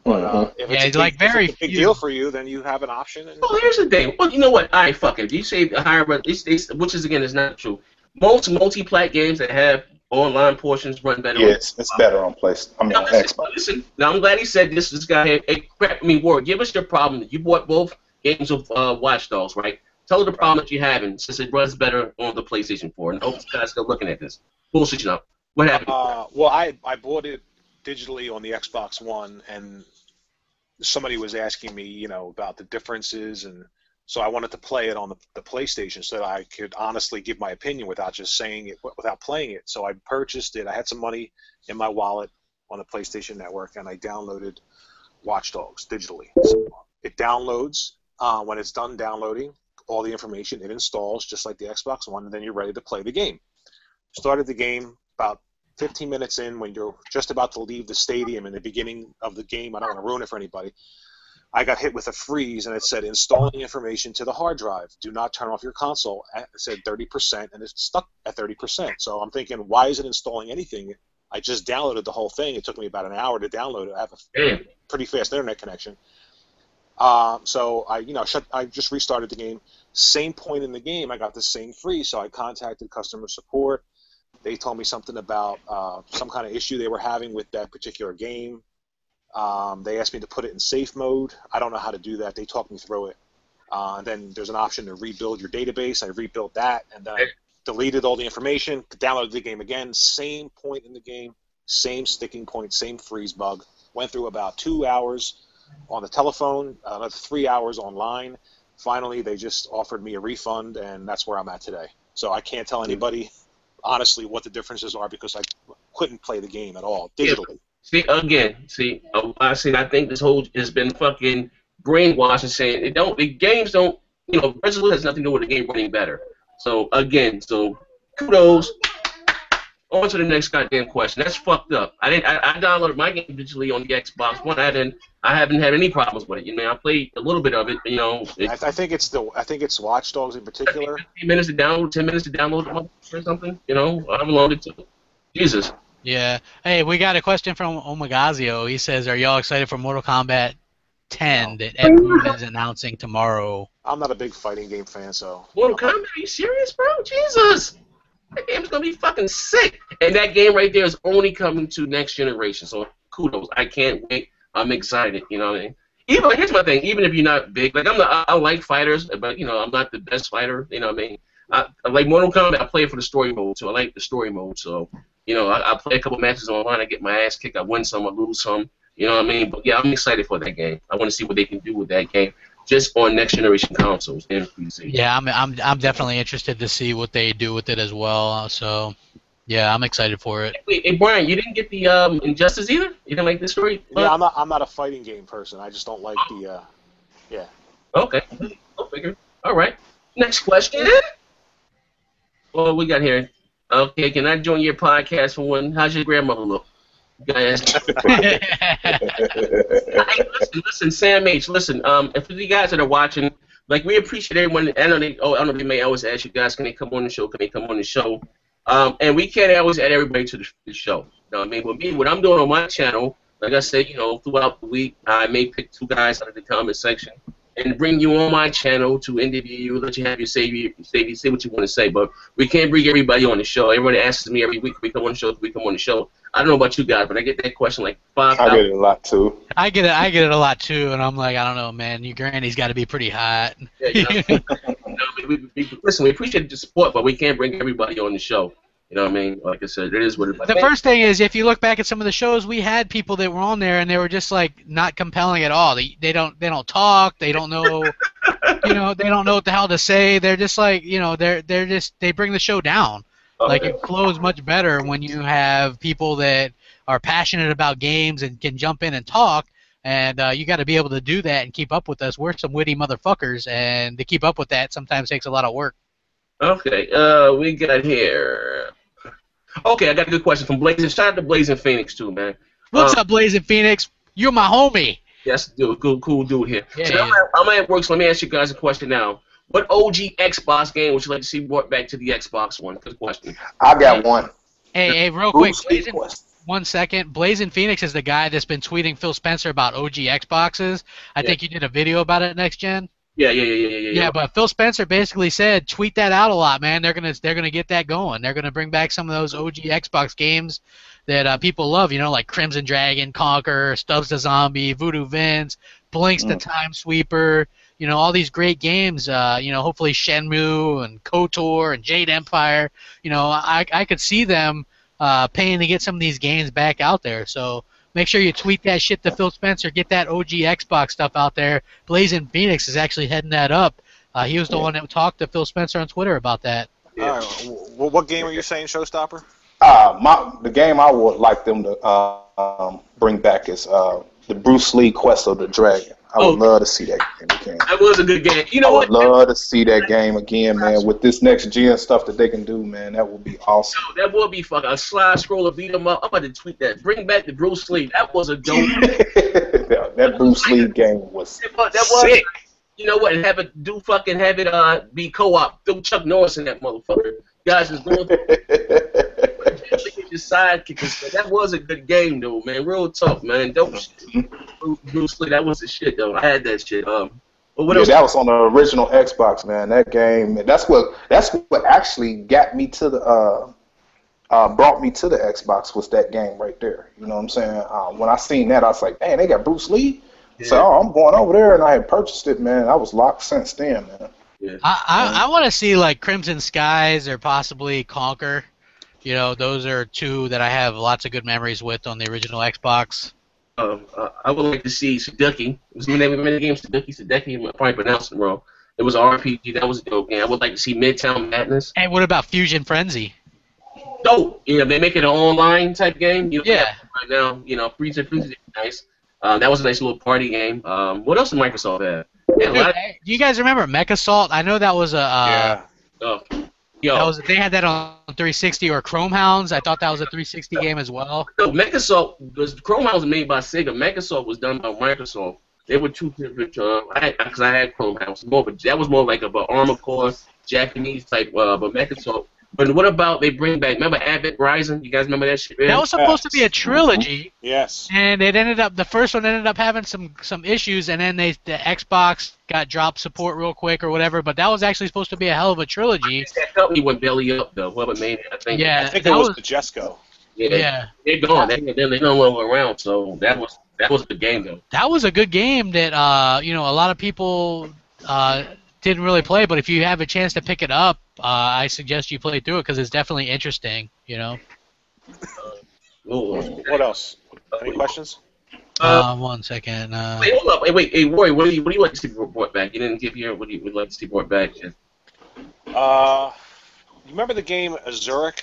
But if it's a big deal for you, then you have an option. Well, here's the thing. Well, you know what? All right, fuck it. You say the higher, which is again is not true. Most multi-plat games that have online portions run better. Yeah, it's better on PlayStation. On Xbox. Listen, now I'm glad he said this. This guy here, hey, crap me, Ward. Give us your problem. You bought both games of Watch Dogs, right? Tell her the problem that you're having since it runs better on the PlayStation 4. And I hope this guy's still looking at this. Bullshit, you know. What happened? Well, I bought it digitally on the Xbox One, and somebody was asking me, about the differences, and so I wanted to play it on the PlayStation so that I could honestly give my opinion without just saying it, without playing it. So I purchased it. I had some money in my wallet on the PlayStation Network, and I downloaded Watch Dogs digitally. So it downloads. When it's done downloading all the information, it installs just like the Xbox One, and then you're ready to play the game. Started the game about 15 minutes in when you're just about to leave the stadium in the beginning of the game. I don't want to ruin it for anybody. I got hit with a freeze, and it said installing information to the hard drive. Do not turn off your console. It said 30%, and it's stuck at 30%. So I'm thinking, why is it installing anything? I just downloaded the whole thing. It took me about an hour to download it. I have a pretty fast internet connection. So I just restarted the game. Same point in the game, I got the same freeze. So I contacted customer support. They told me something about some kind of issue they were having with that particular game. They asked me to put it in safe mode. I don't know how to do that. They talked me through it. And then there's an option to rebuild your database. I rebuilt that, and then I deleted all the information, downloaded the game again. Same point in the game, same sticking point, same freeze bug. Went through about 2 hours on the telephone, another 3 hours online. Finally, they just offered me a refund, and that's where I'm at today. So I can't tell anybody honestly what the differences are because I couldn't play the game at all digitally. I think this whole has been fucking brainwashed and saying the games don't, resolution has nothing to do with the game running better. So kudos. On to the next goddamn question. That's fucked up. I downloaded my game digitally on the Xbox One. I haven't had any problems with it. I played a little bit of it. I think it's Watch Dogs in particular. 10 minutes to download or something. I've loaded to Jesus. Yeah. Hey, we got a question from Omagazio. He says, "Are y'all excited for Mortal Kombat 10 that Ed Boon is announcing tomorrow?" I'm not a big fighting game fan, so. Mortal Kombat? Are you serious, bro? Jesus. That game's gonna be fucking sick, and that game right there is only coming to next generation. So kudos, I can't wait. I'm excited. You know what I mean? Here's my thing. Even if you're not big, I like fighters, but I'm not the best fighter. You know what I mean? I like Mortal Kombat. I play it for the story mode, so I like the story mode. So I play a couple matches online. I get my ass kicked. I win some, I lose some. You know what I mean? But yeah, I'm excited for that game. I want to see what they can do with that game. Just on next generation consoles and PC. Yeah, I'm definitely interested to see what they do with it as well. So, yeah, I'm excited for it. Hey Brian, you didn't get the Injustice either? You didn't like the story? Yeah, I'm not a fighting game person. I just don't like the yeah. Okay, I'll figure. All right. Next question. What we got here? Okay, can I join your podcast for one? How's your grandmother look? Guys. Hey, listen, Sam H. Listen, and for the guys that are watching, we appreciate everyone. I know they may always ask you guys, can they come on the show? Can they come on the show? And we can't always add everybody to the show. You know what I mean? With me, what I'm doing on my channel, like I said, throughout the week, I may pick 2 guys out of the comment section and bring you on my channel to interview you, let you have your say what you want to say. But we can't bring everybody on the show. Everyone asks me every week, we come on the show. I don't know about you guys, but I get that question like 5 times. I get it a lot too. I get it a lot too, and I'm like, I don't know, man. Your granny's got to be pretty hot. Yeah, listen, we appreciate the support, but we can't bring everybody on the show. You know what I mean? Like I said, it is what it is. The first thing is, if you look back at some of the shows, we had people that were on there, and they were just not compelling at all. They don't talk. They don't know. they don't know what the hell to say. They're just like, they bring the show down. Like, it flows much better when you have people that are passionate about games and can jump in and talk. And you got to be able to do that and keep up with us. We're some witty motherfuckers, and to keep up with that sometimes takes a lot of work. Okay, we got here. Okay, I got a good question from Blazing. Shout out to Blazing Phoenix too, man. What's up, Blazing Phoenix? You're my homie. Yes, dude, cool dude here. Yeah, so I'm at work, so let me ask you guys a question now. What OG Xbox game would you like to see brought back to the Xbox One? Good question. I got one. Hey, real quick, Blazing, 1 second. Blazing Phoenix is the guy that's been tweeting Phil Spencer about OG Xboxes. I think you did a video about it, Next Gen. Yeah. Yeah, but Phil Spencer basically said, tweet that out a lot, man. They're gonna get that going. They're gonna bring back some of those OG Xbox games that people love, like Crimson Dragon, Conquer, Stubbs the Zombie, Voodoo Vince, Blinks the Time Sweeper, all these great games, hopefully Shenmue and KOTOR and Jade Empire. I could see them paying to get some of these games back out there. So make sure you tweet that shit to Phil Spencer. Get that OG Xbox stuff out there. Blazing Phoenix is actually heading that up. He was the one that talked to Phil Spencer on Twitter about that. All right. Well, what game are you saying, Showstopper? The game I would like them to bring back is the Bruce Lee Quest of the Dragon. I would love to see that game again. That was a good game. I would love to see that game again, man. With this next gen stuff that they can do, man, that would be awesome. That would be fucking a slide scroller beat 'em up. I'm about to tweet that. Bring back the Bruce Lee. That was a dope. That Bruce Lee game was sick. You know what? Have it be co-op. Throw Chuck Norris in that motherfucker. Guys is going his sidekick. That was a good game though, man. Real tough, man. Dope shit. Bruce Lee, that was the shit though. I had that shit. But what else? That was on the original Xbox, man. That game. That's what actually got me to the brought me to the Xbox was that game right there. You know what I'm saying? When I seen that, I was like, man, they got Bruce Lee. Yeah. So I'm going over there, and I had purchased it, man. I was locked since then, man. Yeah. I want to see like Crimson Skies or possibly Conquer. Those are two that I have lots of good memories with on the original Xbox. I would like to see Sudoku. It was the name of the game, Sudoku. I probably pronounced it wrong. It was an RPG. That was a dope game. I would like to see Midtown Madness. And what about Fusion Frenzy? Dope. They make it an online type game. Yeah. Right now, Fusion Frenzy is nice. That was a nice little party game. What else did Microsoft have? Do you guys remember Mechasalt? I know that was a. They had that on 360 or Chrome Hounds. I thought that was a 360 game as well. No, Mechasalt Chrome Hounds was made by Sega. Mechasalt was done by Microsoft. They were two different. Because I had Chrome Hounds, but that was more like a Armored Core Japanese type. But Mechasalt. But what about they bring back? Remember Advent Rising? You guys remember that shit? That was supposed to be a trilogy. Yes. And the first one ended up having some issues, and then the Xbox got dropped support real quick or whatever. But that was actually supposed to be a hell of a trilogy. That company went belly up though. Whoever made it, I think. Yeah, I think it was Majesco. Yeah. They're gone. They don't know around. So that was a good game though. That was a good game that a lot of people didn't really play, but if you have a chance to pick it up, I suggest you play through it because it's definitely interesting. What else? Any questions? 1 second. Wait, hold up. Hey, Roy, what do you like to see brought back? You didn't give here. What do you would like to see brought back? You remember the game Azuric?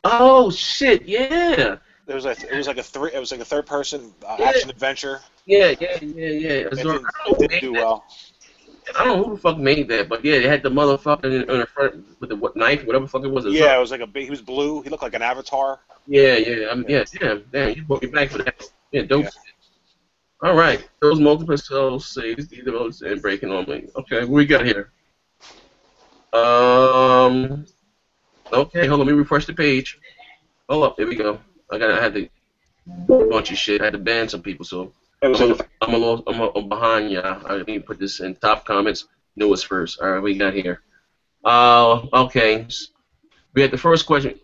Oh shit! Yeah. It was like a third person action adventure. Yeah. It didn't do well. I don't know who the fuck made that, but yeah, they had the motherfucker in the front with the knife, whatever the fuck it was. Yeah, it was like he was blue. He looked like an avatar. Yeah. Damn, you brought me back for that. Yeah, dope. Yeah. All right, those multiple cell saves, either those and breaking normally. Okay, what we got here? Okay, hold on, let me refresh the page. Hold up, here we go. I had to a bunch of shit. I had to ban some people, so. I'm behind ya. I need to put this in top comments. Newest first. All right, what we got here? Okay. We had the first question.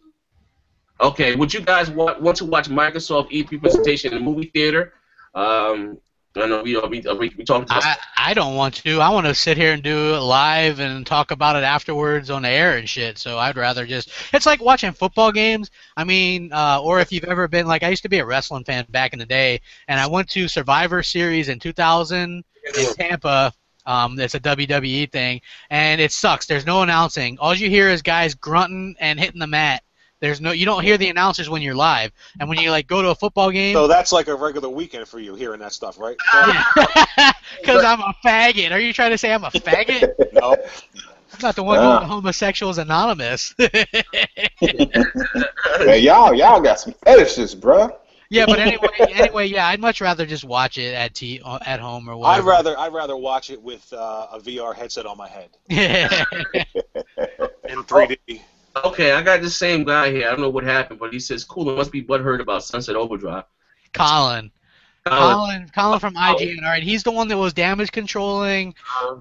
Okay, would you guys want to watch Microsoft E3 presentation in the movie theater? I know we talked about. I don't want to. I want to sit here and do it live and talk about it afterwards on the air and shit. So I'd rather just. It's like watching football games. I mean, or if you've ever been like I used to be a wrestling fan back in the day, and I went to Survivor Series in 2000 in Tampa. It's a WWE thing, and it sucks. There's no announcing. All you hear is guys grunting and hitting the mat. You don't hear the announcers when you're live, and when you like go to a football game. So that's like a regular weekend for you, hearing that stuff, right? Because I'm a faggot. Are you trying to say I'm a faggot? No. I'm not the one going to Homosexuals Anonymous. Man, y'all got some fetishes, bruh. Yeah, but anyway, yeah, I'd much rather just watch it at home or whatever. I'd rather watch it with a VR headset on my head. In 3D. Okay, I got the same guy here. I don't know what happened, but he says, "Cool, it must be butthurt about Sunset Overdrive." Colin from IGN. All right, he's the one that was damage controlling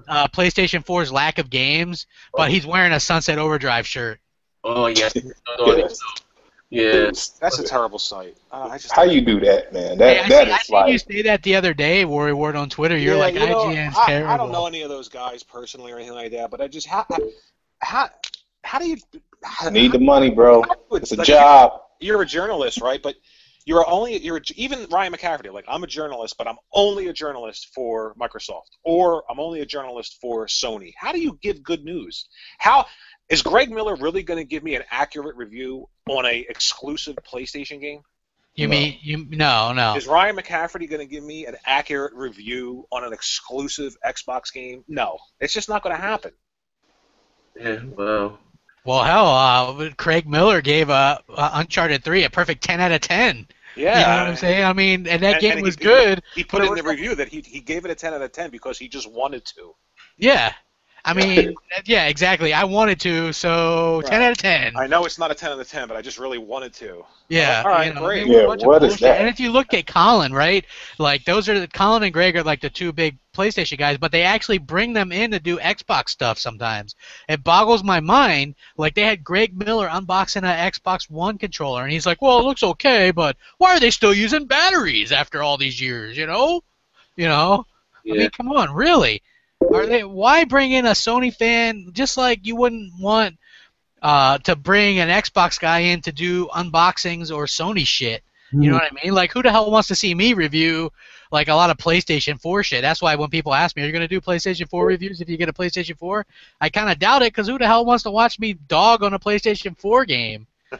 PlayStation 4's lack of games, but he's wearing a Sunset Overdrive shirt. Oh yeah. Yeah. That's a terrible site. How you do that, man? I seen you say that the other day, Warrior Ward on Twitter. You're like, IGN's terrible. I don't know any of those guys personally or anything like that, but I just how do you need the money, bro? It's a job. You're a journalist, right? But even Ryan McCafferty. Like, I'm a journalist, but I'm only a journalist for Microsoft, or I'm only a journalist for Sony. How do you give good news? How is Greg Miller really going to give me an accurate review on a exclusive PlayStation game? No. Is Ryan McCafferty going to give me an accurate review on an exclusive Xbox game? No, it's just not going to happen. Yeah, well. Well, hell, Craig Miller gave Uncharted 3 a perfect 10 out of 10. Yeah. You know what I'm saying? I mean, and that game was good. He put in the review that he gave it a 10 out of 10 because he just wanted to. Yeah. I mean, yeah, exactly. I wanted to, so 10 out of 10. I know it's not a 10 out of 10, but I just really wanted to. Yeah. All right, great. Yeah, what is that? And if you look at Colin, right, like Colin and Greg are like the two big PlayStation guys, but they actually bring them in to do Xbox stuff sometimes. It boggles my mind. Like, they had Greg Miller unboxing an Xbox One controller, and he's like, well, it looks okay, but why are they still using batteries after all these years, you know? Yeah. I mean, come on, really? Why bring in a Sony fan just like you wouldn't want to bring an Xbox guy in to do unboxings or Sony shit? You know what I mean? Like, who the hell wants to see me review like a lot of PlayStation 4 shit? That's why when people ask me, are you going to do PlayStation 4 reviews if you get a PlayStation 4? I kind of doubt it, because who the hell wants to watch me dog on a PlayStation 4 game? You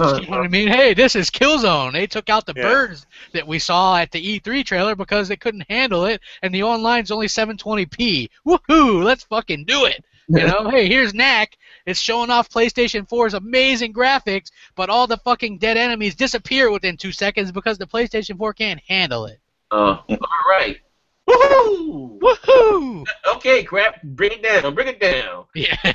know what I mean? Hey, this is Killzone. They took out the birds that we saw at the E3 trailer because they couldn't handle it, and the online's only 720p. Woohoo! Let's fucking do it. You know, hey, here's Knack. It's showing off PlayStation 4's amazing graphics, but all the fucking dead enemies disappear within 2 seconds because the PlayStation 4 can't handle it. All right. Woohoo! Woohoo! Okay, crap. Bring it down. Bring it down. Yeah. All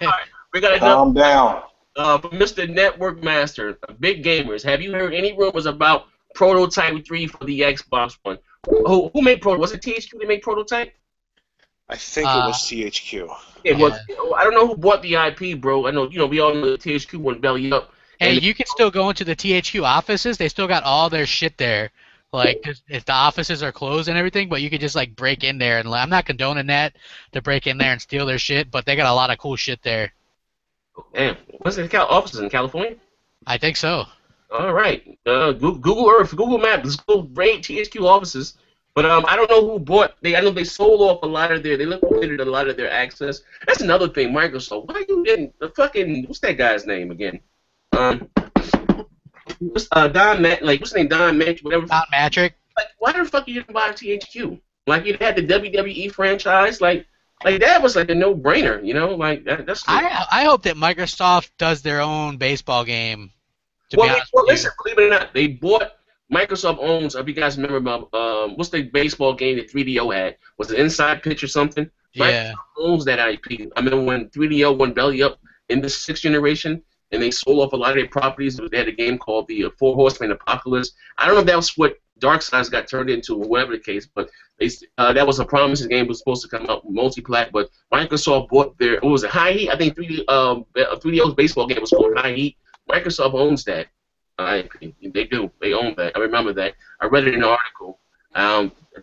right. We got calm down. From Mr. Network Master, Big Gamers. Have you heard any rumors about Prototype 3 for the Xbox One? Who made Prototype? Was it THQ that made Prototype? I think it was THQ. It was. I don't know who bought the IP, bro. I know, we all know the THQ one belly up. Hey, you can still go into the THQ offices. They still got all their shit there. Like, if the offices are closed and everything, but you could just, like, break in there. And I'm not condoning that, to break in there and steal their shit, but they got a lot of cool shit there. Damn. Was it offices in California? I think so. All right. Google Earth, Google Maps, let's go raid THQ offices. But I don't know who bought. I know they sold off a lot of they liquidated a lot of their access. That's another thing, Microsoft. Why you didn't what's that guy's name again? Don what's his name? Don Matrick, whatever. Don Matrick. Like, why the fuck you didn't buy THQ? Like, you had the WWE franchise, like that was like a no-brainer, Like that's. I hope that Microsoft does their own baseball game. Listen, believe it or not, they bought. Microsoft owns. If you guys remember about what's the baseball game that 3DO had? Was it Inside Pitch or something? Yeah. Microsoft owns that IP. I remember when 3DO went belly up in the 6th generation, and they sold off a lot of their properties. They had a game called the Four Horsemen Apocalypse. I don't know if that was what Darksiders got turned into, or whatever the case, but that was a promising game. It was supposed to come out multi-plat, but Microsoft bought what was it, High Heat? I think 3DO's baseball game was called High Heat. Microsoft owns that. They do. They own that. I remember that. I read it in an article.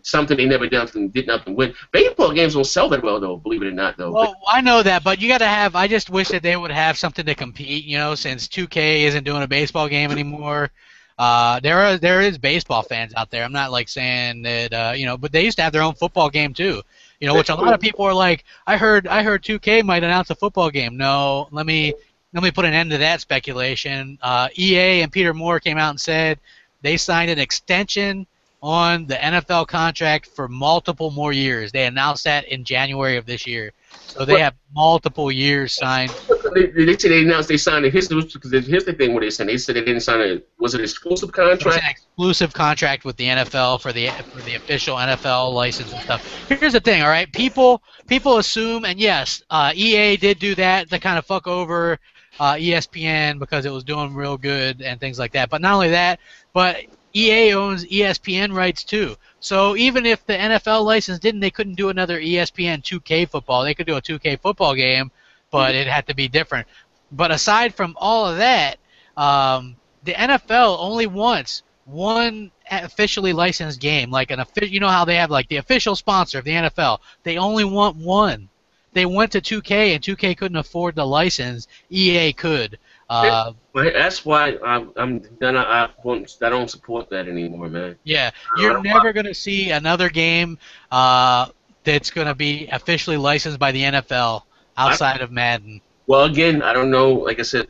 Something they never did nothing with. Baseball games don't sell that well, though. Believe it or not, though. Well, I know that, but you got to have. I just wish that they would have something to compete. Since 2K isn't doing a baseball game anymore. There is baseball fans out there. I'm not like saying that. But they used to have their own football game too. You know, which a lot of people are like, I heard 2K might announce a football game. No, let me put an end to that speculation. EA and Peter Moore came out and said they signed an extension on the NFL contract for multiple more years. They announced that in January of this year. So they have multiple years signed. They say they announced they signed it. Here's the thing what they said. They said they didn't sign it. Was it an exclusive contract? It was an exclusive contract with the NFL for the official NFL license and stuff. Here's the thing, all right? People assume, and yes, EA did do that to kind of fuck over ESPN because it was doing real good and things like that. But not only that, but EA owns ESPN rights too. So even if the NFL license didn't, they couldn't do another ESPN 2K football. They could do a 2K football game, but it had to be different. But aside from all of that, the NFL only wants one officially licensed game, like you know how they have like the official sponsor of the NFL. They only want one. They went to 2K, and 2K couldn't afford the license. EA could. That's why I don't support that anymore, man. Yeah, you're never going to see another game that's going to be officially licensed by the NFL outside of Madden. Well, again, I don't know. Like I said,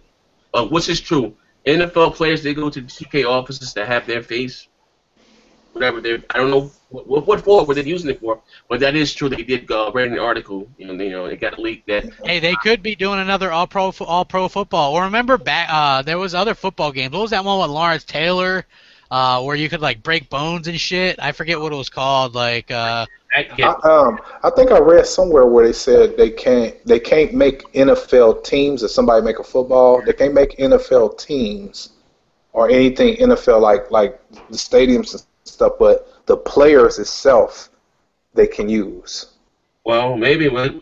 what's is true? NFL players, they go to the 2K offices to have their face, whatever they're. I don't know what for, what they're using it for, but that is true. They did read an article. You know, it got leaked that. Hey, they could be doing another all pro football. Or remember back, there was other football games. What was that one with Lawrence Taylor, where you could like break bones and shit? I forget what it was called. Like. I think I read somewhere where they said they can't make NFL teams. If somebody make a football, they can't make NFL teams or anything NFL like the stadiums and stuff, but the players itself they can use. Well, maybe. Well.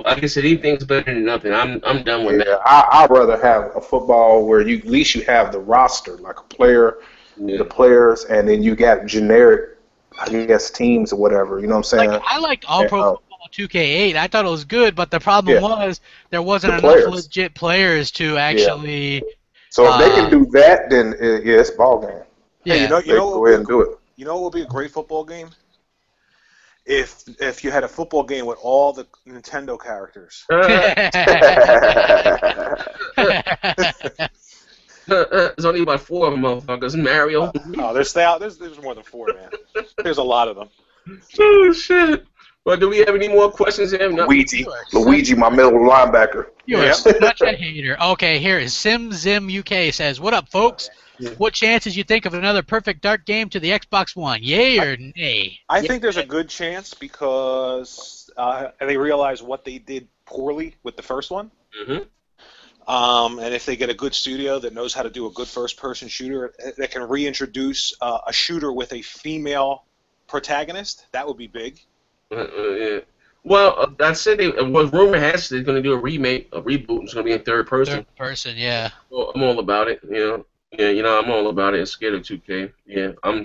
I guess anything's better than nothing. I'm done with that. I'd rather have a football where at least you have the roster, like a player, the players, and then you got generic, I guess, teams or whatever. You know what I'm saying? Like, I liked All Pro Football 2K8. I thought it was good, but the problem was there wasn't enough legit players to actually. So if they can do that, then it's ball game. Yeah, hey, go ahead and do it. You know what would be a great football game? If you had a football game with all the Nintendo characters. There's only about 4 of them, motherfuckers. Mario. Oh, there's more than 4, man. There's a lot of them. Oh shit! Well, do we have any more questions? Luigi, my middle linebacker. You're such a hater. Okay, here is Zim UK says, "What up, folks? What chances you think of another perfect dart game to the Xbox One? Yay or nay?" I think there's a good chance because they realize what they did poorly with the first one. Mm-hmm. And if they get a good studio that knows how to do a good first-person shooter that can reintroduce a shooter with a female protagonist, that would be big. Yeah. Well, I said rumor has they're going to do a reboot. It's going to be in third person. Third person, yeah. Well, I'm all about it. I'm all about it. I'm scared of 2K. Yeah, I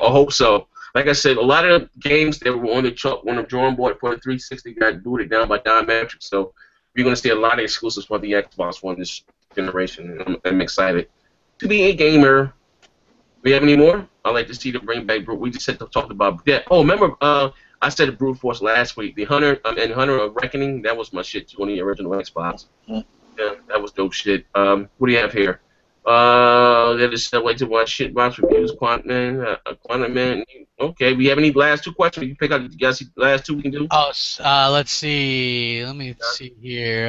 hope so. Like I said, a lot of the games that were on the drawing board for the 360 got booted down by Diametric. So you're going to see a lot of exclusives for the Xbox One this generation. I'm excited to be a gamer. We have any more? I'd like to see them bring back. We just talked about that. Oh, remember? I said Brute Force last week. The Hunter and Hunter of Reckoning. That was my shit too on the original Xbox. Yeah, that was dope shit. What do you have here? That is the way to watch shit box reviews. Quantum Man. Okay, we have any last 2 questions? You pick out. You guys see the last 2 we can do? Oh, let's see. Let me see here.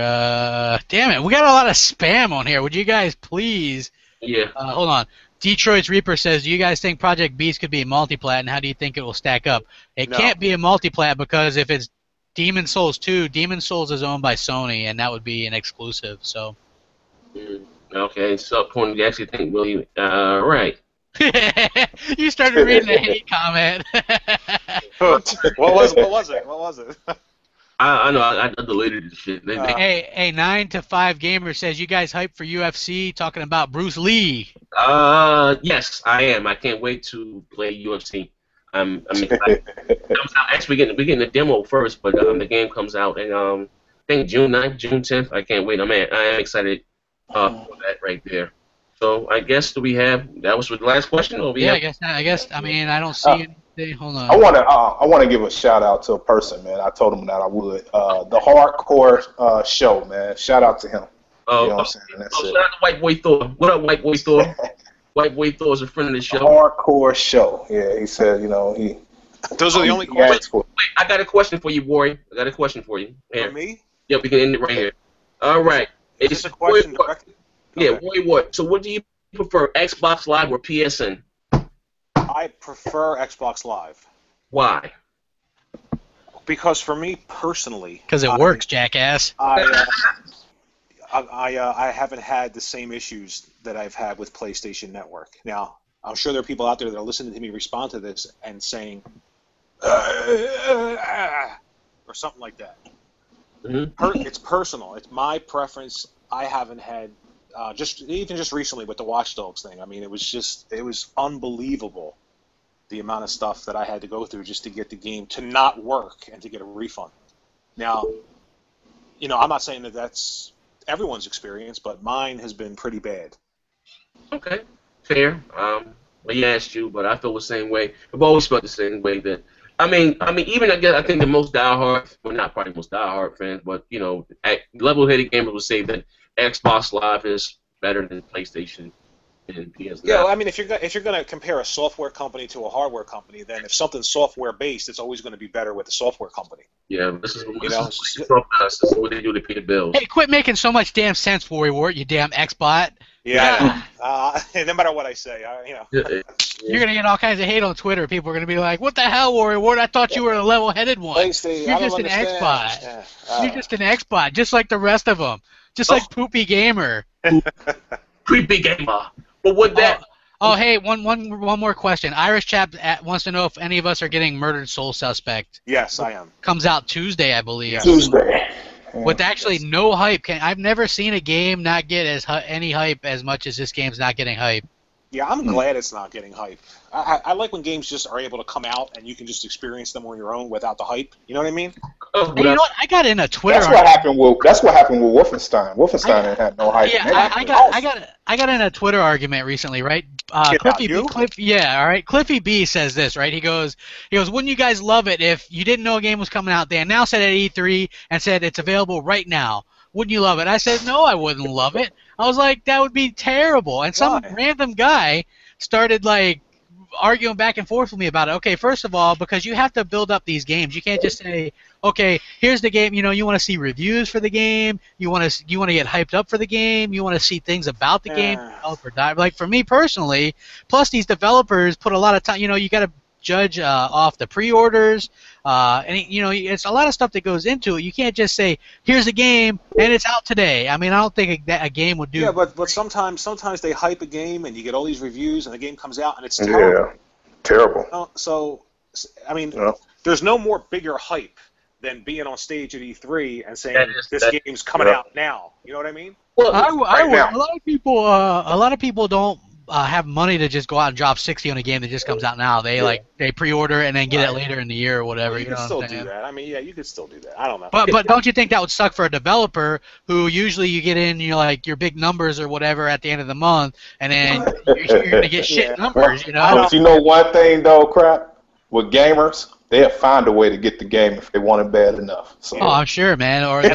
Damn it, we got a lot of spam on here. Would you guys please? Yeah. Hold on. Detroit's Reaper says, "Do you guys think Project Beast could be a multiplat, and how do you think it will stack up?" It can't be a multiplat because if it's Demon Souls 2, Demon Souls is owned by Sony, and that would be an exclusive. So. Okay, so point you actually think, Willie? Right. You started reading the hate comment. What was it? I know. I deleted the shit. Hey, 9to5 Gamer says, "You guys hyped for UFC? Talking about Bruce Lee." Yes, I am. I can't wait to play UFC. I'm excited. Actually, we're getting the demo first, but the game comes out in I think June 9th, June 10th. I can't wait. I am excited for that right there. So I guess that was the last question. Or I guess. I mean, I don't see it. Hold on. I want to give a shout out to a person, man. I told him that I would. The Hardcore Show, man. Shout out to him. You know what I'm saying? That's it. Shout out to White Boy Thor. What up, White Boy Thor? White Boy Thor is a friend of the show. Hardcore Show. Yeah, he said, he. Those are the only questions. Wait, I got a question for you, Warren. I got a question for you. For me? Yeah, we can end it right here. All right. Is this a question directed? Yeah, Warren, what? So what do you prefer, Xbox Live or PSN? I prefer Xbox Live. Why? Because for me personally, because it works, jackass. I haven't had the same issues that I've had with PlayStation Network. Now, I'm sure there are people out there that are listening to me respond to this and saying, or something like that. Mm-hmm. It's personal. It's my preference. I haven't had just recently with the Watch Dogs thing. I mean, it was unbelievable the amount of stuff that I had to go through just to get the game to not work and to get a refund. Now, I'm not saying that that's everyone's experience, but mine has been pretty bad. Okay, fair. He asked you, but I feel the same way. I've always felt the same way. That I mean, even I think the most diehard, well, not probably most diehard fans, but level-headed gamers will say that Xbox Live is better than PlayStation and PS. Yeah, well, I mean, if you're going to compare a software company to a hardware company, then if something's software-based, it's always going to be better with the software company. Yeah, this is what they do to pay the bills. Hey, quit making so much damn sense for me, Wart, you damn Xbot. Yeah. No matter what I say, You're going to get all kinds of hate on Twitter. People are going to be like, what the hell, Warrior Ward? I thought you were a level-headed one. Thanks, Steve. You're just an Xbot. You're just an Xbot, just like the rest of them. Just like Poopy Gamer. Creepy Gamer. But what that... Hey, one more question. Irish Chap wants to know if any of us are getting Murdered Soul Suspect. Yes, I am. Comes out Tuesday, I believe. Yes. Tuesday. With actually no hype. I've never seen a game not get any hype as much as this game's not getting hype. Yeah, I'm glad it's not getting hype. I like when games just are able to come out and you can just experience them on your own without the hype. You know what I mean? Hey, you know what? I got in a Twitter. That's what happened with Wolfenstein. Wolfenstein had no hype. Yeah, I got in a Twitter argument recently, right? Cliffy B says this, right? He goes, wouldn't you guys love it if you didn't know a game was coming out? They announced it at E3 and said it's available right now. Wouldn't you love it? I said, no, I wouldn't love it. I was like, that would be terrible. And some random guy started like arguing back and forth with me about it. Okay, first of all, because you have to build up these games. You can't just say, okay, here's the game. You want to see reviews for the game. You want to get hyped up for the game. You want to see things about the game. Like for me personally, plus these developers put a lot of time. You got to judge off the pre-orders. It's a lot of stuff that goes into it. You can't just say, here's a game and it's out today. I mean, I don't think a game would do. Yeah, but sometimes they hype a game and you get all these reviews and the game comes out and it's terrible. Yeah, terrible. So, I mean, there's no more bigger hype than being on stage at E3 and saying this game's coming out now. You know what I mean? Well, a lot of people don't have money to just go out and drop $60 on a game that just comes out now. They they pre-order and then get it later in the year or whatever. You can still do that. I mean, yeah, you could still do that. I don't know. But don't you think that would suck for a developer who usually you get in your big numbers or whatever at the end of the month, and then you're gonna get shit numbers, But you know one thing though, crap, with gamers, they'll find a way to get the game if they want it bad enough. So. Oh, I'm sure, man. Or the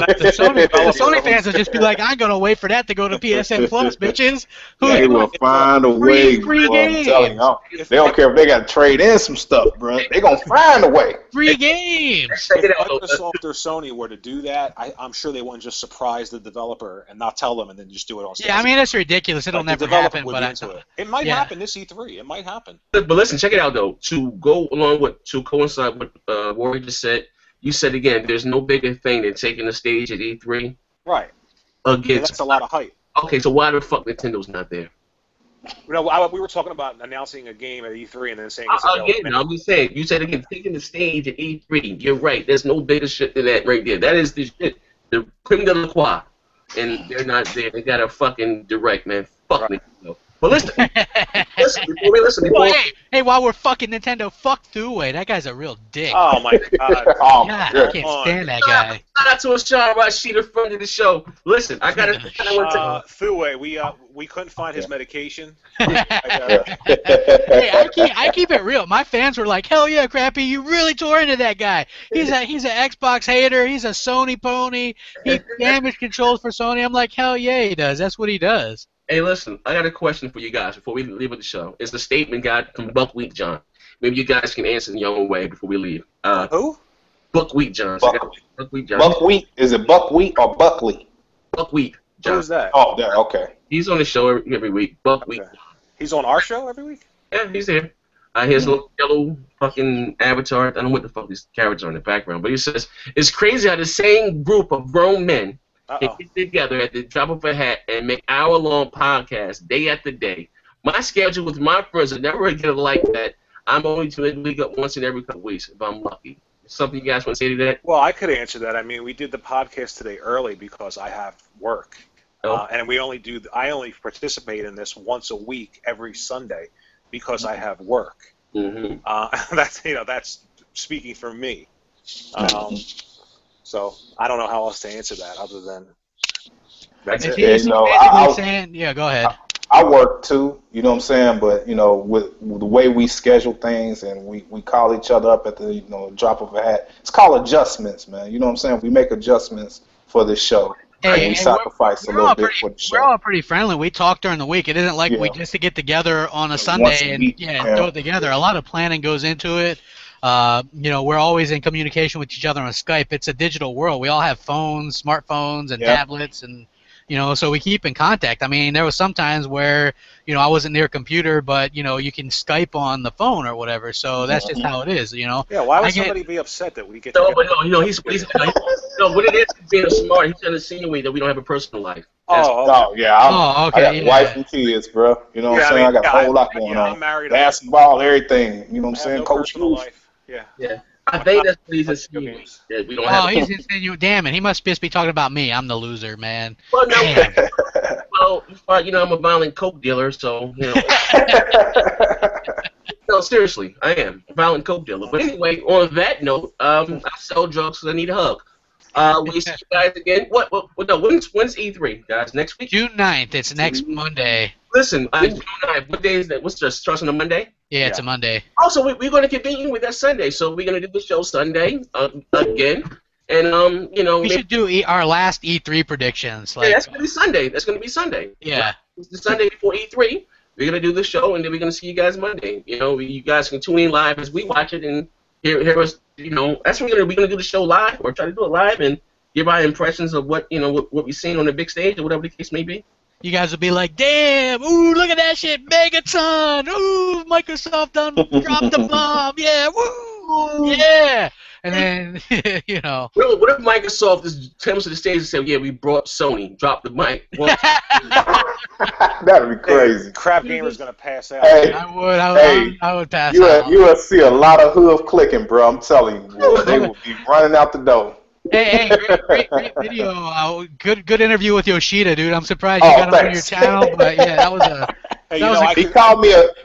Sony fans will just be like, I'm going to wait for that to go to PSN Plus, bitches. They will find a way. Free games. I'm telling you, they don't care if they got to trade in some stuff, bro. They're going to find a way. Free games. If Microsoft or Sony were to do that, I'm sure they wouldn't just surprise the developer and not tell them and then just do it on stage. Yeah, I mean, that's ridiculous. It'll never happen. But it might happen this E3. It might happen. But listen, check it out, though. To coincide with what we just said, you said again, there's no bigger thing than taking the stage at E3. Right. Against, that's a lot of hype. Okay, so why the fuck Nintendo's not there? We were talking about announcing a game at E3 and then saying it's again, I'm just saying, you said again, taking the stage at E3. You're right. There's no bigger shit than that right there. That is the shit. The creme de la croix. And they're not there. They got a fucking direct, man. Fuck Nintendo. But listen, hey, while we're fucking Nintendo, fuck Thruway. That guy's a real dick. Oh my god. Oh, God, I can't stand that guy. Shout out to Sean Rashida, friend of the show. Listen, I gotta Thruway, we couldn't find his medication. Hey, I keep it real. My fans were like, "Hell yeah, Crappy, you really tore into that guy. He's an Xbox hater. He's a Sony pony. He damage controls for Sony." I'm like, "Hell yeah, he does. That's what he does." Hey, listen, I got a question for you guys before we leave with the show. It's the statement got from Buckwheat John. Maybe you guys can answer in your own way before we leave. Who? Buckwheat John. Buckwheat John. Buckwheat? Is it Buckwheat or Buckley? Buckwheat John. Who's that? Oh, there. Okay. He's on the show every week. Buckwheat. Okay. He's on our show every week? Yeah, he's here. His little yellow fucking avatar. I don't know what the fuck these characters are in the background, but he says, it's crazy how the same group of grown men can get together at the drop of a hat and make hour-long podcasts day after day. My schedule with my friends are never regular like that. I'm only to league up once in every couple weeks if I'm lucky. Something you guys want to say to that? Well, I could answer that. I mean, we did the podcast today early because I have work. And I only participate in this once a week every Sunday because I have work. Mm-hmm. That's speaking for me. So I don't know how else to answer that other than that's it. He's basically saying, yeah, go ahead. I work too, you know what I'm saying? But with the way we schedule things and we call each other up at the drop of a hat, it's called adjustments, man. You know what I'm saying? We make adjustments for this show. And we sacrifice a little bit for the show. We're all pretty friendly. We talk during the week. It isn't like we just to get together on a Sunday and throw it together. A lot of planning goes into it. We're always in communication with each other on Skype. It's a digital world. We all have phones, smartphones, and tablets, and so we keep in contact. I mean, there was some times where I wasn't near a computer, but you can Skype on the phone or whatever. So that's just how it is. Yeah. Why would somebody be upset that we get? No, but he's what it is being smart. He's trying to insinuate that we don't have a personal life. Okay. I got wife and kids, bro. You know what I'm saying? I got a whole lot going on. I'm married. Basketball, everything. You know what I'm saying? No Coach life. Yeah. I think that's what he's insinuating. That we don't have. He's insinuating. Damn it! He must just be talking about me. I'm the loser, man. Well, no. I'm a violent coke dealer, so No, seriously, I am a violent coke dealer. But anyway, on that note, I sell drugs because I need a hug. We see you guys again. When's E3, guys? Next week? June 9th. It's next Monday. Listen, June 9th. What day is that? What's the starts on a Monday? Yeah, it's a Monday. Also, we're going to continue with that Sunday. So we're going to do the show Sunday again. And, we should do our last E3 predictions. That's going to be Sunday. Yeah. It's the Sunday before E3. We're going to do the show, and then we're going to see you guys Monday. You guys can tune in live as we watch it and hear us. That's what we're going to do the show live or try to do it live and give our impressions of what we've seen on the big stage or whatever the case may be. You guys will be like, damn, ooh, look at that shit, Megaton, ooh, Microsoft done dropped the bomb, yeah, woo, yeah. And then, What if Microsoft just comes to the stage and says, yeah, we brought Sony, drop the mic. Well, that'd be crazy. Crap Gamer's going to pass out. Hey, I would pass out. You will see a lot of hoof clicking, bro. I'm telling you. They will be running out the door. Hey, great video. Good interview with Yoshida, dude. I'm surprised you got him on your channel, but yeah, that was a.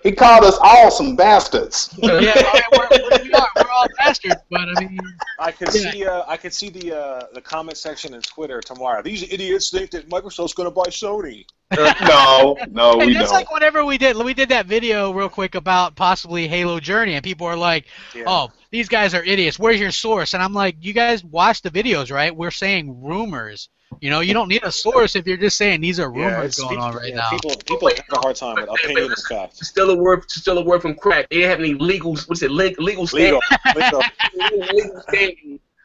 He called us all some bastards. Yeah, we're all bastards, but I mean. I could see the comment section in Twitter tomorrow. These idiots think that Microsoft's going to buy Sony. No, we don't. That's like whenever we did that video real quick about possibly Halo Journey, and people are like, "Oh, these guys are idiots. Where's your source?" And I'm like, "You guys watch the videos, right? We're saying rumors. You don't need a source if you're just saying these are rumors going on right now." People have a hard time with opinion and facts. Still a word from crack. They didn't have any legal standing. Legal standing.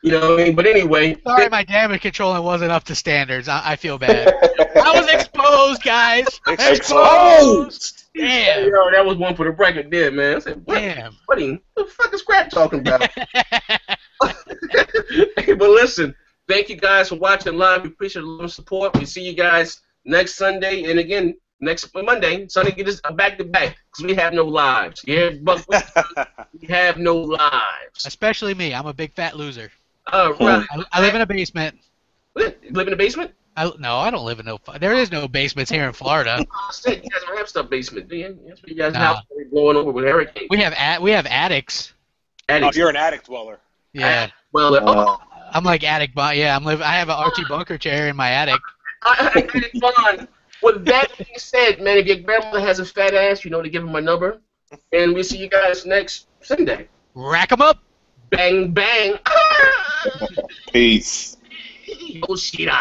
You know what I mean? But anyway. Sorry, my damage controlling wasn't up to standards. I feel bad. I was exposed, guys. Exposed. Damn. Yo, that was one for the record there, man. I said, damn. What the fuck is Crap talking about? Hey, but listen, thank you guys for watching live. We appreciate a lot of support. We see you guys next Sunday and again next Monday. Sunday, get us back to back because we have no lives. Yeah, but we have no lives. Especially me. I'm a big fat loser. Right. I live in a basement. You live in a basement? No, I don't live in no. There is no basements here in Florida. You guys don't have stuff basement, do you? That's what you guys' Nah. house is blowing over with hurricanes. We have attics. Attics. Oh, you're an attic dweller. Yeah. Well, I'm like attic. Yeah, I have an Archie Bunker chair in my attic. I get it fine. With that being said, man, if your grandmother has a fat ass, you know to give her my number, and we'll see you guys next Sunday. Rack 'em up. Bang bang. Peace. Yoshida.